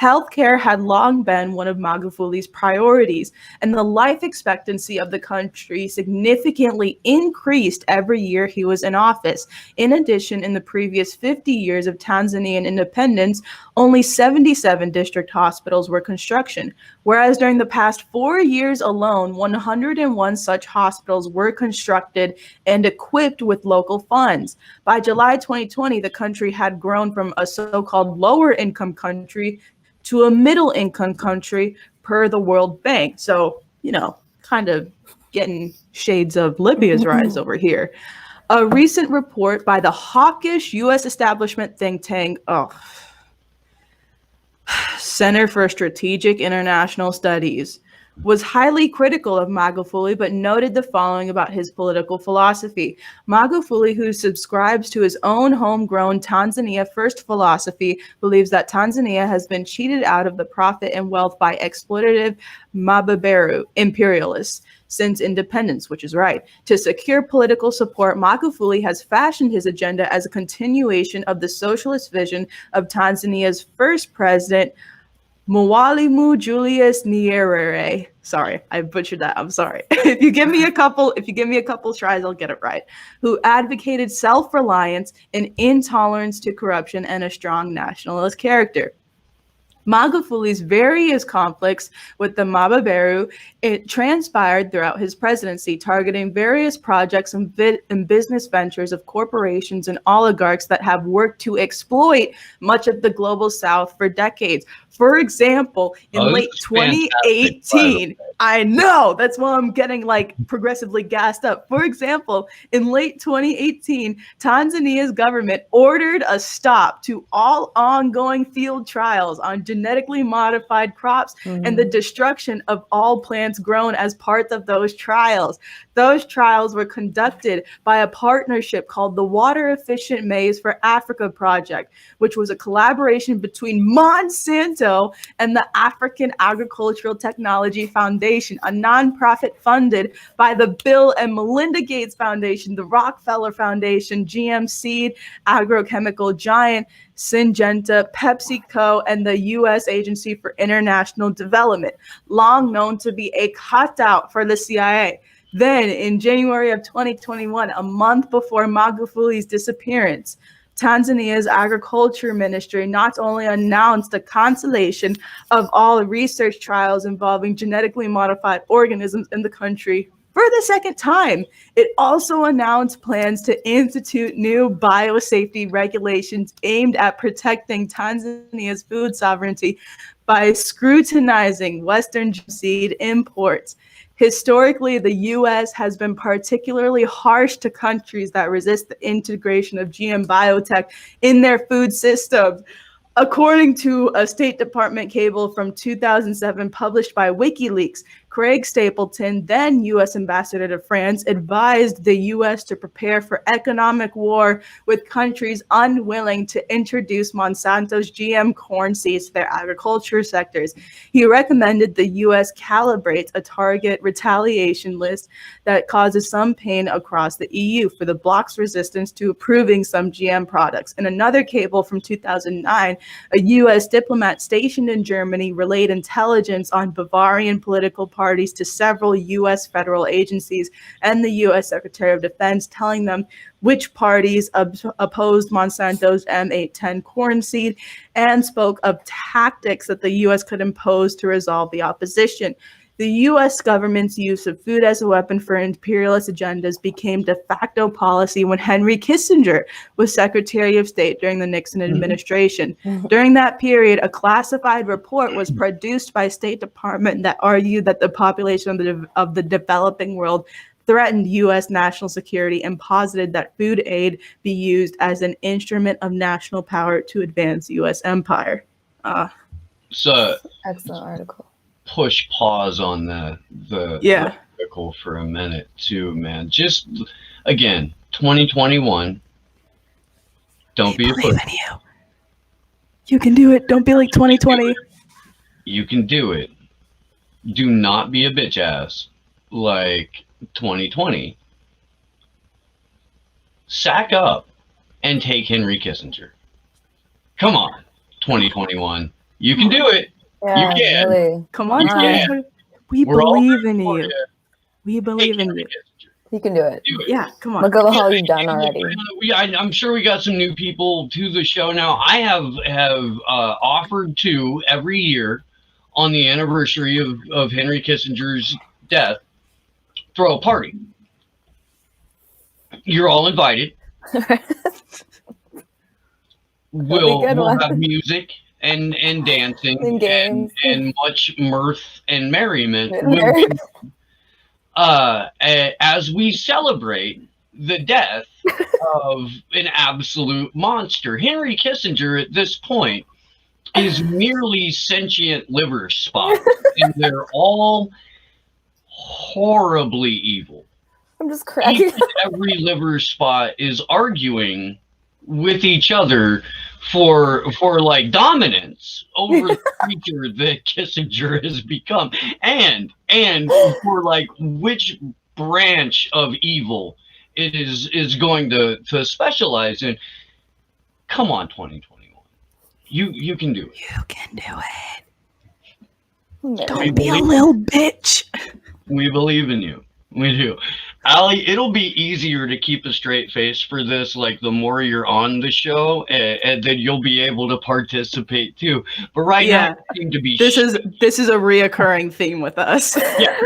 S2: Healthcare had long been one of Magufuli's priorities, and the life expectancy of the country significantly increased every year he was in office. In addition, in the previous 50 years of Tanzanian independence, only 77 district hospitals were construction, whereas during the past 4 years alone, 101 such hospitals were constructed and equipped with local funds. By July 2020, the country had grown from a so-called lower-income country to a middle-income country per the World Bank. So, kind of getting shades of Libya's rise over here. A recent report by the hawkish U.S. establishment think tank, Center for Strategic International Studies, was highly critical of Magufuli, but noted the following about his political philosophy. Magufuli, who subscribes to his own homegrown Tanzania First philosophy, believes that Tanzania has been cheated out of the profit and wealth by exploitative mabeberu imperialists since independence, which is right. To secure political support, Magufuli has fashioned his agenda as a continuation of the socialist vision of Tanzania's first president, Mwalimu Julius Nyerere. Sorry, I butchered that. I'm sorry. If you give me a couple tries, I'll get it right. Who advocated self-reliance and intolerance to corruption and a strong nationalist character. Magufuli's various conflicts with the Mabeberu, it transpired throughout his presidency, targeting various projects and business ventures of corporations and oligarchs that have worked to exploit much of the global South for decades. For example, in late 2018, I know, that's why I'm getting progressively gassed up. For example, in late 2018, Tanzania's government ordered a stop to all ongoing field trials on genetically modified crops and the destruction of all plants grown as part of those trials. Those trials were conducted by a partnership called the Water Efficient Maize for Africa Project, which was a collaboration between Monsanto and the African Agricultural Technology Foundation, a nonprofit funded by the Bill and Melinda Gates Foundation, the Rockefeller Foundation, GM Seed, agrochemical giant Syngenta, PepsiCo, and the U.S. Agency for International Development, long known to be a cutout for the CIA. Then, in January of 2021, a month before Magufuli's disappearance, Tanzania's agriculture ministry not only announced the cancellation of all research trials involving genetically modified organisms in the country for the second time, it also announced plans to institute new biosafety regulations aimed at protecting Tanzania's food sovereignty by scrutinizing Western seed imports. Historically, the U.S. has been particularly harsh to countries that resist the integration of GM biotech in their food systems. According to a State Department cable from 2007 published by WikiLeaks, Craig Stapleton, then U.S. ambassador to France, advised the U.S. to prepare for economic war with countries unwilling to introduce Monsanto's GM corn seeds to their agriculture sectors. He recommended the U.S. calibrates a target retaliation list that causes some pain across the EU for the bloc's resistance to approving some GM products. In another cable from 2009, a U.S. diplomat stationed in Germany relayed intelligence on Bavarian political parties to several U.S. federal agencies and the U.S. Secretary of Defense, telling them which parties opposed Monsanto's M810 corn seed and spoke of tactics that the U.S. could impose to resolve the opposition. The U.S. government's use of food as a weapon for imperialist agendas became de facto policy when Henry Kissinger was Secretary of State during the Nixon administration. During that period, a classified report was produced by State Department that argued that the population of the developing world threatened U.S. national security and posited that food aid be used as an instrument of national power to advance U.S. empire.
S1: So
S6: excellent article.
S1: Push pause on the article for a minute too, man. Just again, 2021. Don't be afraid.
S2: You can do it. Don't be like 2020.
S1: You can do it. Do not be a bitch ass like 2020. Sack up and take Henry Kissinger. Come on, 2021. You can do it.
S6: Yeah,
S1: you can.
S6: Really.
S2: Come on, we believe in you. We believe in you.
S6: You can do it.
S2: Yeah, come on.
S6: Look at how you've done already.
S1: I'm sure we got some new people to the show now. I have offered to every year on the anniversary of Henry Kissinger's death, throw a party. You're all invited. We'll have music and dancing and games and much mirth and merriment as we celebrate the death of an absolute monster. Henry Kissinger at this point is merely sentient liver spots, and they're all horribly evil.
S6: I'm just cracking.
S1: Every liver spot is arguing with each other for like dominance over the creature that Kissinger has become, and for like which branch of evil it is going to specialize in. Come on, 2021, you can do it.
S2: You can do it. Don't be a little bitch.
S1: We believe in you. We do. Allie, it'll be easier to keep a straight face for this, like the more you're on the show, and then you'll be able to participate too. But now you seem to be
S2: this is a reoccurring theme with us.
S1: Yeah,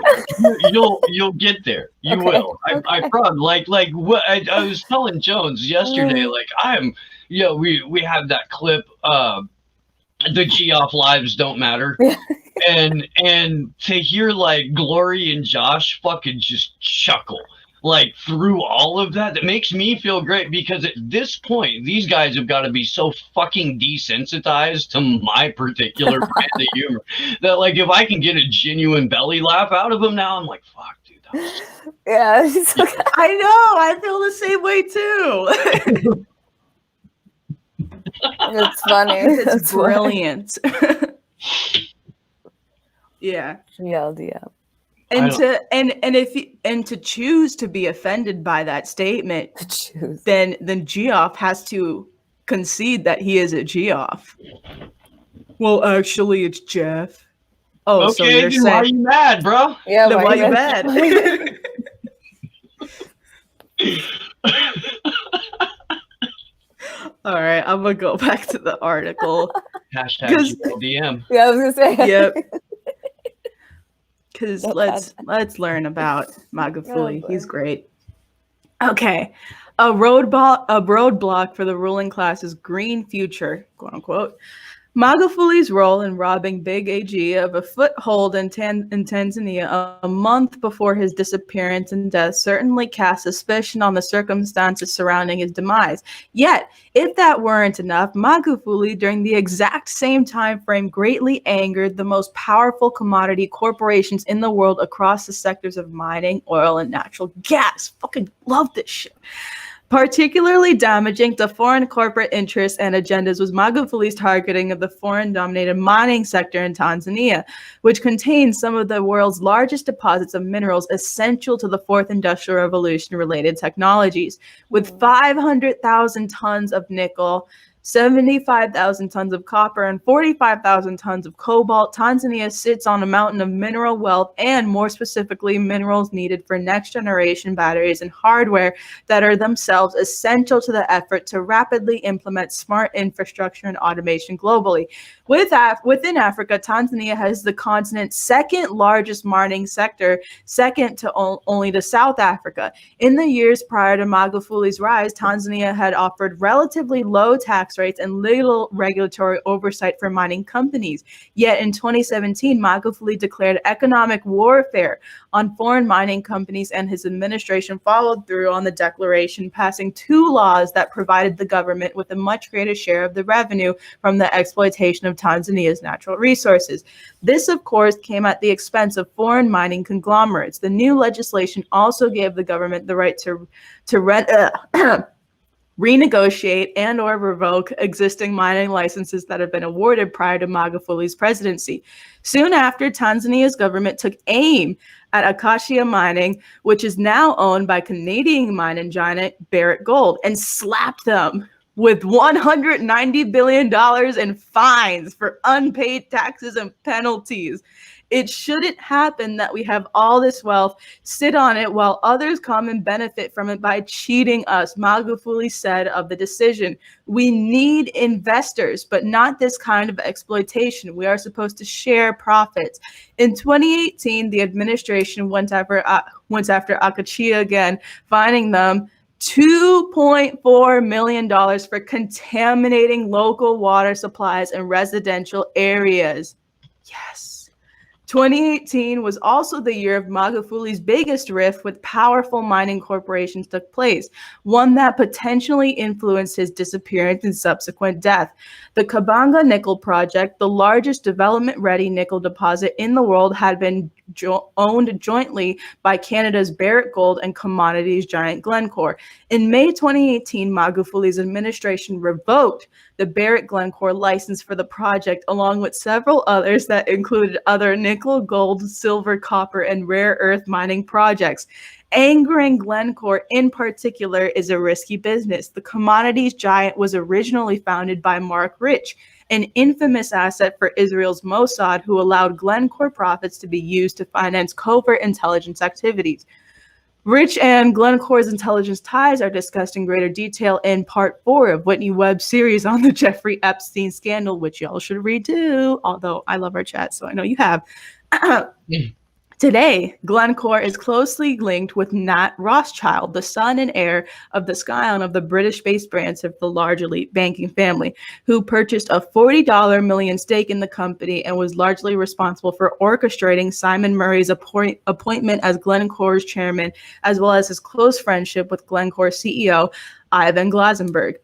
S1: you'll get there. You will. I promise. Like what I was telling Jones yesterday. Like we have that clip. The Geoff lives don't matter. And to hear like Glory and Josh fucking just chuckle like through all of that makes me feel great, because at this point these guys have got to be so fucking desensitized to my particular brand of humor that like if I can get a genuine belly laugh out of them now, I'm like, fuck, dude, that was
S6: yeah.
S2: I know, I feel the same way too.
S6: It's funny.
S2: It's brilliant. Yeah. And to choose to be offended by that statement, then Geoff has to concede that he is a Geoff. Well, actually, it's Jeff. Oh,
S1: okay,
S2: so you're saying,
S1: why are you mad, bro?
S6: Yeah,
S2: then why you mad? All right, I'm gonna go back to the article.
S1: Hashtag GLDM.
S6: Yeah, I was gonna say.
S2: Yep. Because let's learn about Magufuli. He's great. Okay, a roadblock for the ruling class's green future, quote unquote. Magufuli's role in robbing Big AG of a foothold in Tanzania a month before his disappearance and death certainly cast suspicion on the circumstances surrounding his demise. Yet, if that weren't enough, Magufuli, during the exact same time frame, greatly angered the most powerful commodity corporations in the world across the sectors of mining, oil, and natural gas. Fucking love this shit. Particularly damaging to foreign corporate interests and agendas was Magufuli's targeting of the foreign-dominated mining sector in Tanzania, which contains some of the world's largest deposits of minerals essential to the fourth industrial revolution-related technologies. With 500,000 tons of nickel, 75,000 tons of copper, and 45,000 tons of cobalt, Tanzania sits on a mountain of mineral wealth and, more specifically, minerals needed for next-generation batteries and hardware that are themselves essential to the effort to rapidly implement smart infrastructure and automation globally. Within Africa, Tanzania has the continent's second largest mining sector, second to only to South Africa. In the years prior to Magufuli's rise, Tanzania had offered relatively low tax rates and little regulatory oversight for mining companies. Yet in 2017, Magufuli declared economic warfare on foreign mining companies, and his administration followed through on the declaration, passing 2 laws that provided the government with a much greater share of the revenue from the exploitation of Tanzania's natural resources. This, of course, came at the expense of foreign mining conglomerates. The new legislation also gave the government the right to renegotiate and or revoke existing mining licenses that have been awarded prior to Magufuli's presidency. Soon after, Tanzania's government took aim at Acacia Mining, which is now owned by Canadian mining giant Barrick Gold, and slapped them with $190 billion in fines for unpaid taxes and penalties. It shouldn't happen that we have all this wealth, sit on it while others come and benefit from it by cheating us, Magufuli said of the decision. We need investors, but not this kind of exploitation. We are supposed to share profits. In 2018, the administration went after Acacia again, fining them $2.4 million for contaminating local water supplies in residential areas. Yes. 2018 was also the year of Magufuli's biggest rift with powerful mining corporations took place, one that potentially influenced his disappearance and subsequent death. The Kabanga Nickel Project, the largest development-ready nickel deposit in the world, had been owned jointly by Canada's Barrick Gold and commodities giant Glencore. In May 2018, Magufuli's administration revoked the Barrick Glencore license for the project, along with several others that included other nickel, gold, silver, copper, and rare earth mining projects. Angering Glencore in particular is a risky business. The commodities giant was originally founded by Mark Rich, an infamous asset for Israel's Mossad, who allowed Glencore profits to be used to finance covert intelligence activities. Rich and Glencore's intelligence ties are discussed in greater detail in Part 4 of Whitney Webb's series on the Jeffrey Epstein scandal, which y'all should read too, although I love our chat, so I know you have. Today, Glencore is closely linked with Nat Rothschild, the son and heir of the scion of the British-based branch of the large elite banking family, who purchased a $40 million stake in the company and was largely responsible for orchestrating Simon Murray's appointment as Glencore's chairman, as well as his close friendship with Glencore CEO Ivan Glasenberg.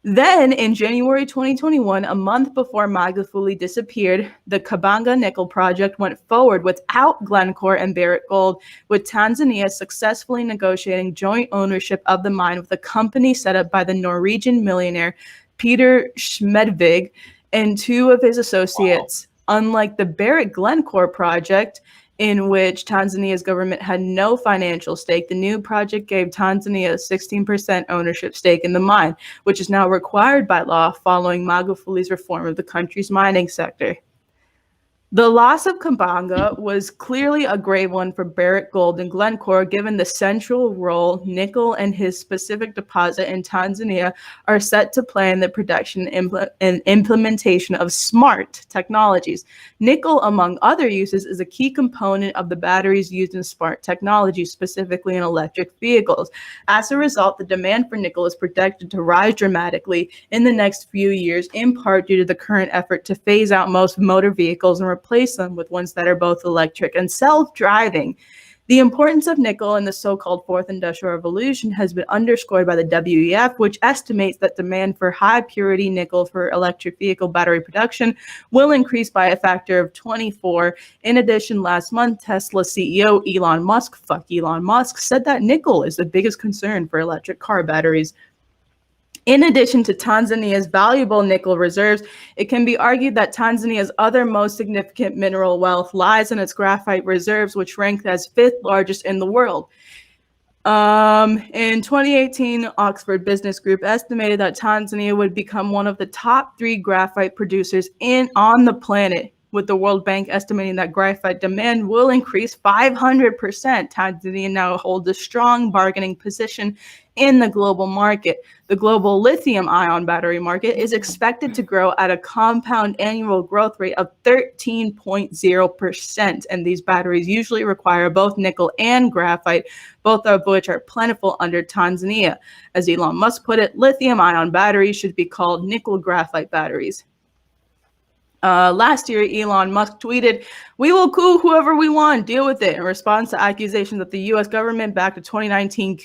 S2: Then, in January 2021, a month before Magufuli disappeared, the Kabanga Nickel Project went forward without Glencore and Barrick Gold, with Tanzania successfully negotiating joint ownership of the mine with a company set up by the Norwegian millionaire Peter Schmedvig and 2 of his associates. Wow. Unlike the Barrick Glencore project, in which Tanzania's government had no financial stake, the new project gave Tanzania a 16% ownership stake in the mine, which is now required by law following Magufuli's reform of the country's mining sector. The loss of Kabanga was clearly a grave one for Barrick Gold and Glencore, given the central role nickel and his specific deposit in Tanzania are set to play in the production and implementation of smart technologies. Nickel, among other uses, is a key component of the batteries used in smart technology, specifically in electric vehicles. As a result, the demand for nickel is projected to rise dramatically in the next few years, in part due to the current effort to phase out most motor vehicles and replace them with ones that are both electric and self-driving. The importance of nickel in the so-called Fourth Industrial Revolution has been underscored by the WEF, which estimates that demand for high-purity nickel for electric vehicle battery production will increase by a factor of 24. In addition, last month, Tesla CEO Elon Musk, said that nickel is the biggest concern for electric car batteries. In addition to Tanzania's valuable nickel reserves, it can be argued that Tanzania's other most significant mineral wealth lies in its graphite reserves, which rank as 5th largest in the world. In 2018, Oxford Business Group estimated that Tanzania would become one of the top 3 graphite producers on the planet, with the World Bank estimating that graphite demand will increase 500%. Tanzania now holds a strong bargaining position in the global market. The global lithium-ion battery market is expected to grow at a compound annual growth rate of 13.0%, and these batteries usually require both nickel and graphite, both of which are plentiful under Tanzania. As Elon Musk put it, lithium-ion batteries should be called nickel graphite batteries. Last year, Elon Musk tweeted, "We will coup whoever we want, deal with it," in response to accusations that the U.S. government backed the 2019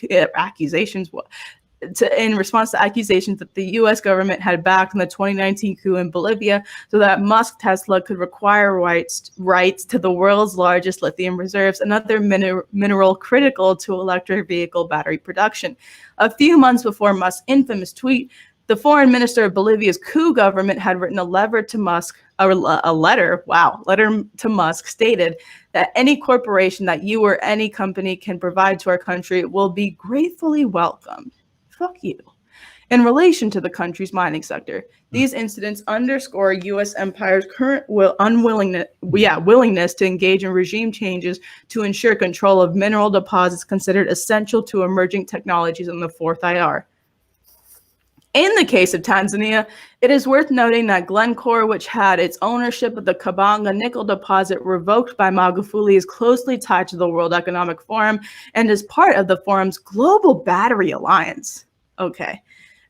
S2: in response to accusations that the U.S. government had backed in the 2019 coup in Bolivia so that Musk Tesla could acquire rights to the world's largest lithium reserves, another mineral critical to electric vehicle battery production. A few months before Musk's infamous tweet, the foreign minister of Bolivia's coup government had written a letter to Musk, stated that any corporation that you or any company can provide to our country will be gratefully welcomed. Fuck you. In relation to the country's mining sector, these incidents underscore U.S. empire's current willingness to engage in regime changes to ensure control of mineral deposits considered essential to emerging technologies in the Fourth IR. In the case of Tanzania, it is worth noting that Glencore, which had its ownership of the Kabanga nickel deposit revoked by Magufuli, is closely tied to the World Economic Forum and is part of the forum's Global Battery Alliance,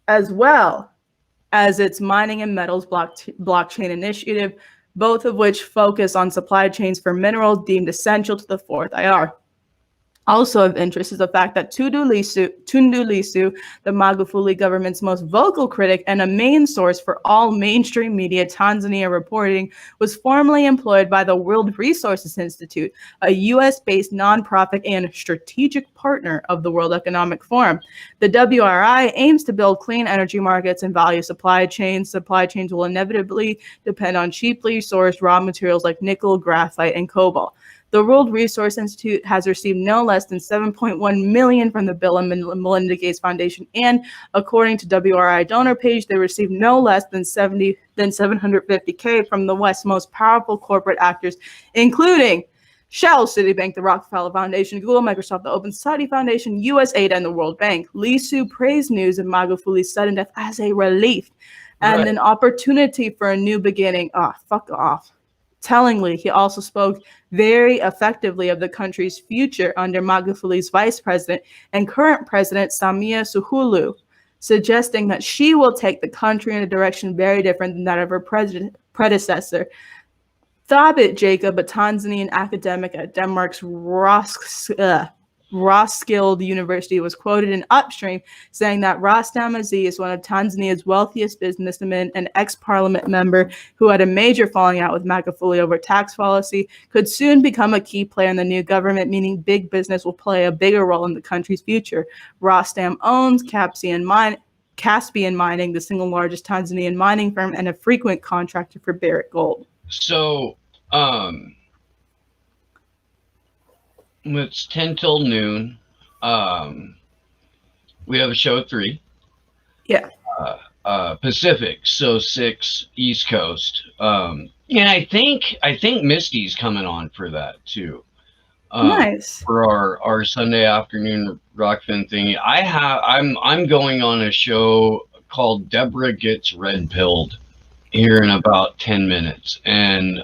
S2: as well as its mining and metals blockchain initiative, both of which focus on supply chains for minerals deemed essential to the Fourth IR. Also of interest is the fact that Tundu Lissu, the Magufuli government's most vocal critic and a main source for all mainstream media Tanzania reporting, was formerly employed by the World Resources Institute, a US-based nonprofit and strategic partner of the World Economic Forum. The WRI aims to build clean energy markets and value supply chains. Supply chains will inevitably depend on cheaply sourced raw materials like nickel, graphite, and cobalt. The World Resource Institute has received no less than $7.1 million from the Bill and Melinda Gates Foundation, and according to WRI donor page, they received no less than $750K from the West's most powerful corporate actors, including Shell, Citibank, the Rockefeller Foundation, Google, Microsoft, the Open Society Foundation, USAID, and the World Bank. Lissu praised news of Magufuli's sudden death as a relief and an opportunity for a new beginning. Fuck off. Tellingly, he also spoke very effectively of the country's future under Magufuli's vice president and current president, Samia Suluhu, suggesting that she will take the country in a direction very different than that of her predecessor. Thabit Jacob, a Tanzanian academic at Denmark's Roskilde University, was quoted in Upstream saying that Rostam Aziz, one of Tanzania's wealthiest businessmen and ex-parliament member who had a major falling out with Magufuli over tax policy, could soon become a key player in the new government, meaning big business will play a bigger role in the country's future. Rostam owns Caspian Mining, the single largest Tanzanian mining firm and a frequent contractor for Barrick Gold.
S1: So, it's 10 till noon. We have a show at 3.
S2: Yeah.
S1: Pacific, so 6 East Coast. And I think Misty's coming on for that too.
S2: Nice.
S1: For our Sunday afternoon Rockfin thing. I'm going on a show called Deborah Gets Red Pilled here in about 10 minutes. And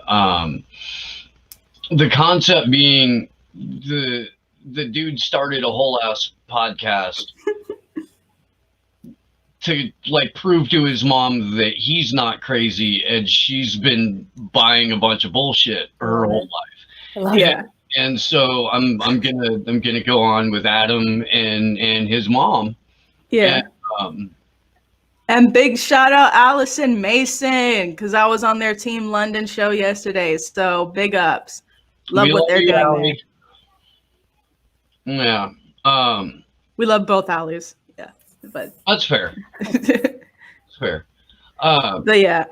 S1: the concept being the dude started a whole ass podcast to like prove to his mom that he's not crazy and she's been buying a bunch of bullshit her whole life.
S2: Yeah.
S1: And so I'm gonna go on with Adam and his mom.
S2: Yeah. And big shout out Allison Mason, because I was on their Team London show yesterday. So big ups. Love what they're doing
S1: there. Yeah.
S2: We love both Allies. Yeah. But
S1: that's fair. That's fair.
S2: But yeah.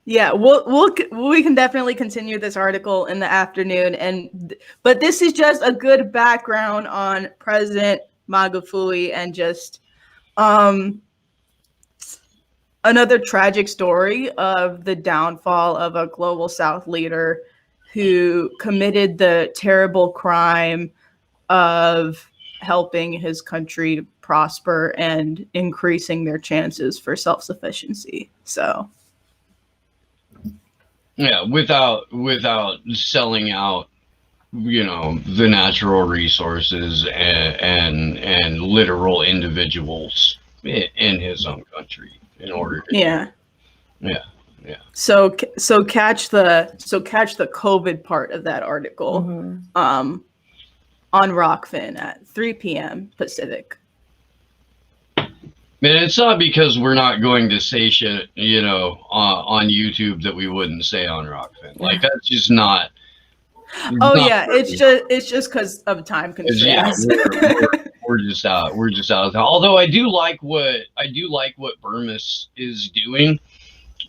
S2: Yeah, we can definitely continue this article in the afternoon, but this is just a good background on President Magufuli and just another tragic story of the downfall of a global South leader who committed the terrible crime of helping his country prosper and increasing their chances for self-sufficiency. So.
S1: Yeah, without selling out, the natural resources and literal individuals in his own country in order to
S2: yeah. So catch the COVID part of that article on Rockfin at 3 p.m. Pacific.
S1: And it's not because we're not going to say shit, on YouTube that we wouldn't say on Rockfin. Like that's just not.
S2: It's just because of time constraints.
S1: Yeah, we're just out. We're just out. Although I do like what Burmis is doing,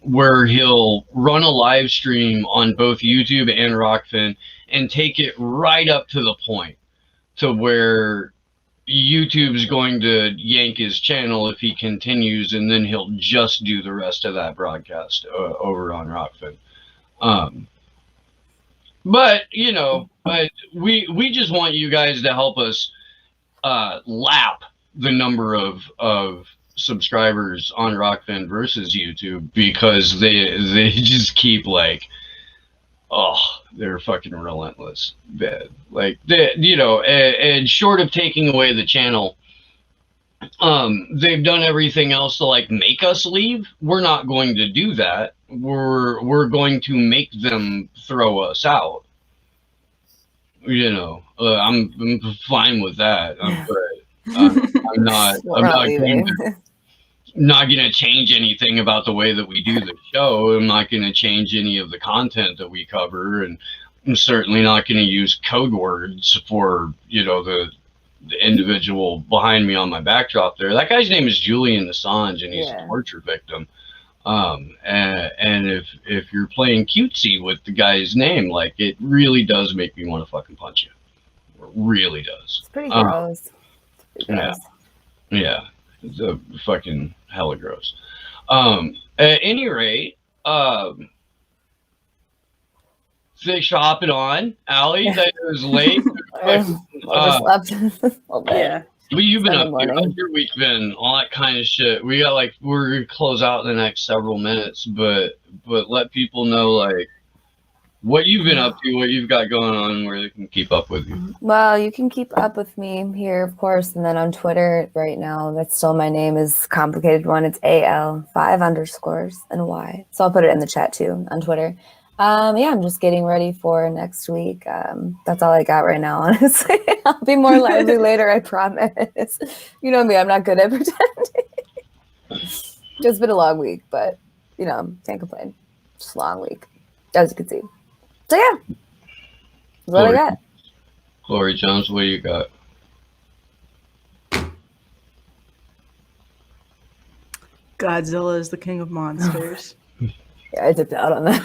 S1: where he'll run a live stream on both YouTube and Rockfin and take it right up to the point to where YouTube's going to yank his channel if he continues, and then he'll just do the rest of that broadcast over on Rockfin. But we just want you guys to help us lap the number of subscribers on Rockfin versus YouTube, because they just keep they're fucking relentless. Bad. And short of taking away the channel, they've done everything else to make us leave. We're not going to do that. We're going to make them throw us out. I'm fine with that. I'm not going to change anything about the way that we do the show. I'm not going to change any of the content that we cover, and I'm certainly not going to use code words for, the individual behind me on my backdrop there. That guy's name is Julian Assange, and he's a torture victim. And if you're playing cutesy with the guy's name, it really does make me want to fucking punch you. It really does.
S6: It's pretty gross.
S1: Yeah. It's a fucking hella gross. At any rate, thanks for hopping on, Allie. That was late.
S6: Overslept.
S2: Yeah.
S1: Well, you've been up here. How's your week been? All that kind of shit. We got we're gonna close out in the next several minutes, but let people know what you've been up to, what you've got going on, where they can keep up with you.
S6: Well, you can keep up with me here, of course, and then on Twitter right now. That's still my name is complicated one. It's AL 5 underscores and Y. So I'll put it in the chat too on Twitter. I'm just getting ready for next week. That's all I got right now, honestly. I'll be more lively later, I promise. You know me, I'm not good at pretending. It's been a long week, but can't complain. Just a long week, as you can see. So yeah, that's what I got.
S1: Chloe Jones, what do you got?
S2: Godzilla is the king of monsters.
S6: Yeah, I dipped out on that.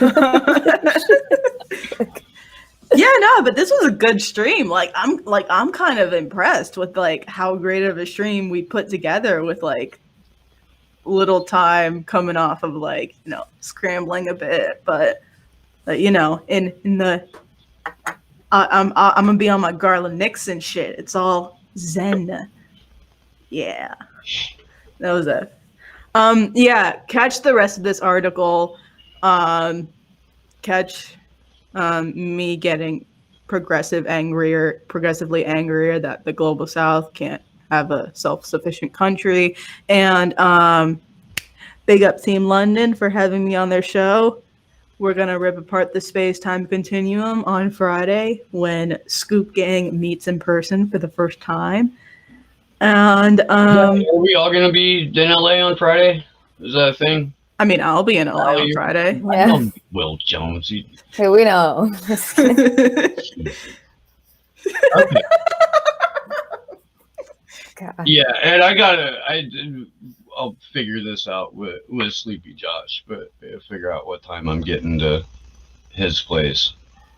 S2: But this was a good stream. I'm kind of impressed with how great of a stream we put together with little time coming off of scrambling a bit. But You know, in the I'm gonna be on my Garland Nixon shit. It's all zen. Yeah, that was it. Yeah, catch the rest of this article. Catch me getting progressively angrier that the global South can't have a self-sufficient country. And big up Team London for having me on their show. We're going to rip apart the space-time continuum on Friday when Scoop Gang meets in person for the first time. And
S1: are we all going to be in LA on Friday? Is that a thing?
S2: I mean, I'll be in LA on Friday.
S1: I know Will Jones.
S6: Hey, we know.
S1: Okay.
S6: God.
S1: Yeah, and I'll figure this out with Sleepy Josh, but figure out what time I'm getting to his place,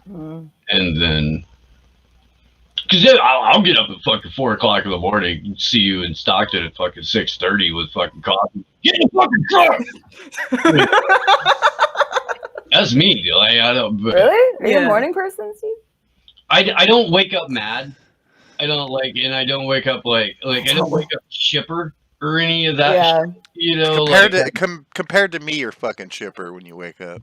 S1: and then because I'll get up at fucking 4 o'clock in the morning and see you in Stockton at fucking 6:30 with fucking coffee. Get in the fucking truck. That's me. Like, I don't.
S6: Really? Are you a morning person, Steve?
S1: I don't wake up mad. I don't and I don't wake up like I don't wake up chipper or any of that.
S6: Yeah.
S1: Shit, you know,
S3: compared to me, you're fucking chipper when you wake up.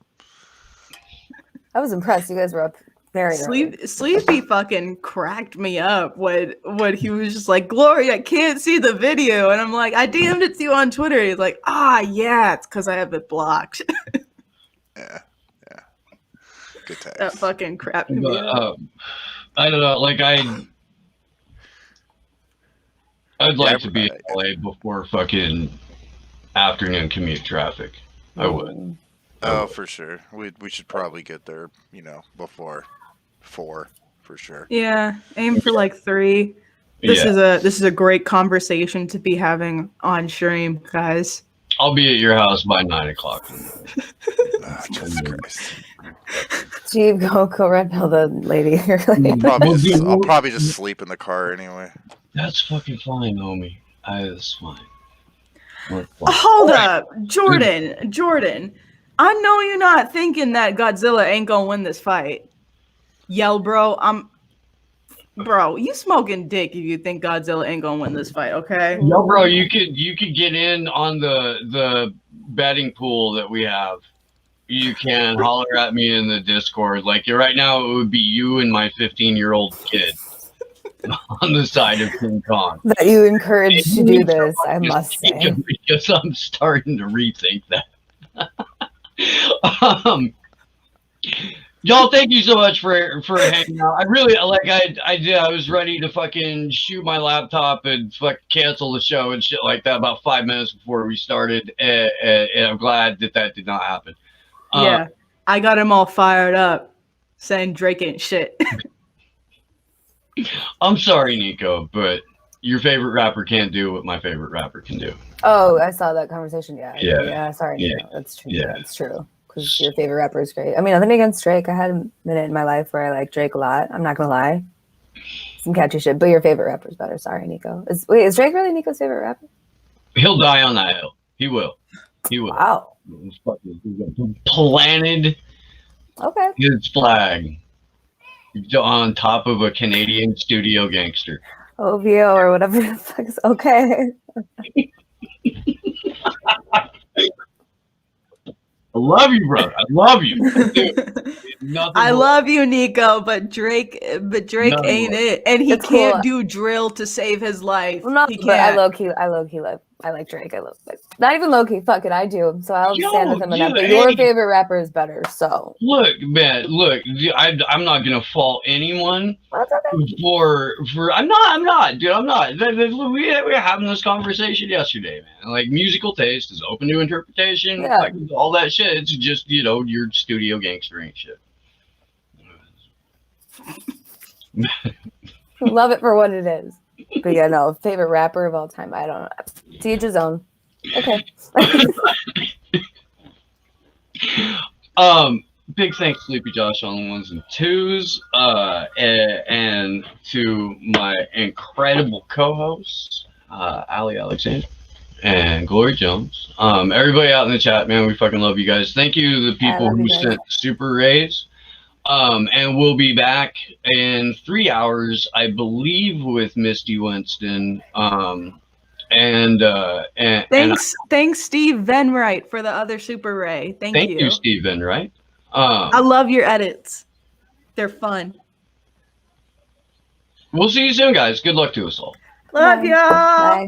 S6: I was impressed. You guys were up very early.
S2: Sleepy fucking cracked me up when he was just like, Glory, I can't see the video. And I'm like, I DM'd it to you on Twitter. He's like, yeah, it's because I have it blocked.
S3: Yeah. Good times.
S2: That fucking cracked me up.
S1: I don't know, I'd like to be in LA before fucking afternoon commute traffic. I would.
S3: Oh, for sure. We should probably get there, before 4 for sure.
S2: Yeah, aim for 3. This is a great conversation to be having on stream, guys.
S1: I'll be at your house by 9 o'clock.
S3: Oh, Jesus Christ.
S6: Steve, go red pill the lady.
S3: I'll probably just sleep in the car anyway.
S1: That's fucking fine, homie. That's fine.
S2: Hold up, Jordan. I know you're not thinking that Godzilla ain't gonna win this fight. Yell, bro. Bro, you smoking dick if you think Godzilla ain't gonna win this fight, okay?
S1: No, bro, you could get in on the betting pool that we have. You can holler at me in the Discord. Right now, it would be you and my 15-year-old kid on the side of King Kong.
S6: That you encouraged to do this, I must say.
S1: Because I'm starting to rethink that. Y'all, thank you so much for hanging out. I really I was ready to fucking shoot my laptop and cancel the show and shit like that about 5 minutes before we started, and I'm glad that did not happen.
S2: Yeah, I got him all fired up, saying Drake ain't shit.
S1: I'm sorry, Nico, but your favorite rapper can't do what my favorite rapper can do.
S6: Oh, I saw that conversation. Yeah. Sorry,
S1: yeah.
S6: Nico. That's true. Yeah. That's true. Because your favorite rapper is great. I mean, nothing against Drake. I had a minute in my life where I like Drake a lot. I'm not gonna lie. Some catchy shit, but your favorite rapper is better. Sorry, Nico. Is Drake really Nico's favorite rapper?
S1: He'll die on that hill. He will.
S6: Wow.
S1: Planted.
S6: Okay.
S1: His flag on top of a Canadian studio gangster.
S6: OVO or whatever the fuck is okay.
S1: I love you, brother. I love you. Dude,
S2: I love you, Nico, but Drake ain't it, and he can't do drill to save his life.
S6: Well, not,
S2: he
S6: but
S2: can't.
S6: I low key love. I like Drake. I love, not even low key. Fuck it, I do. So I'll stand with him on that. But your favorite rapper is better. So
S1: look, man. Look, I'm not gonna fault anyone for. I'm not, dude. I'm not. We were having this conversation yesterday, man. Like, musical taste is open to interpretation.
S6: Yeah.
S1: Like, all that shit. It's just your studio gangstering shit.
S6: Love it for what it is. But yeah, no, favorite rapper of all time. I don't know. To each his own. Okay.
S1: Big thanks to Sleepy Josh on the 1s and 2s, and to my incredible co-host, Ali Alexander. and Glory Jones. Everybody out in the chat, man, we fucking love you guys. Thank you to the people who sent super rays. And we'll be back in 3 hours, I believe, with Misty Winston.
S2: Thanks, Steve Venwright, for the other super ray. Thank you,
S1: Steve Venwright.
S2: I love your edits. They're fun.
S1: We'll see you soon, guys. Good luck to us all.
S2: Love y'all.
S6: Bye.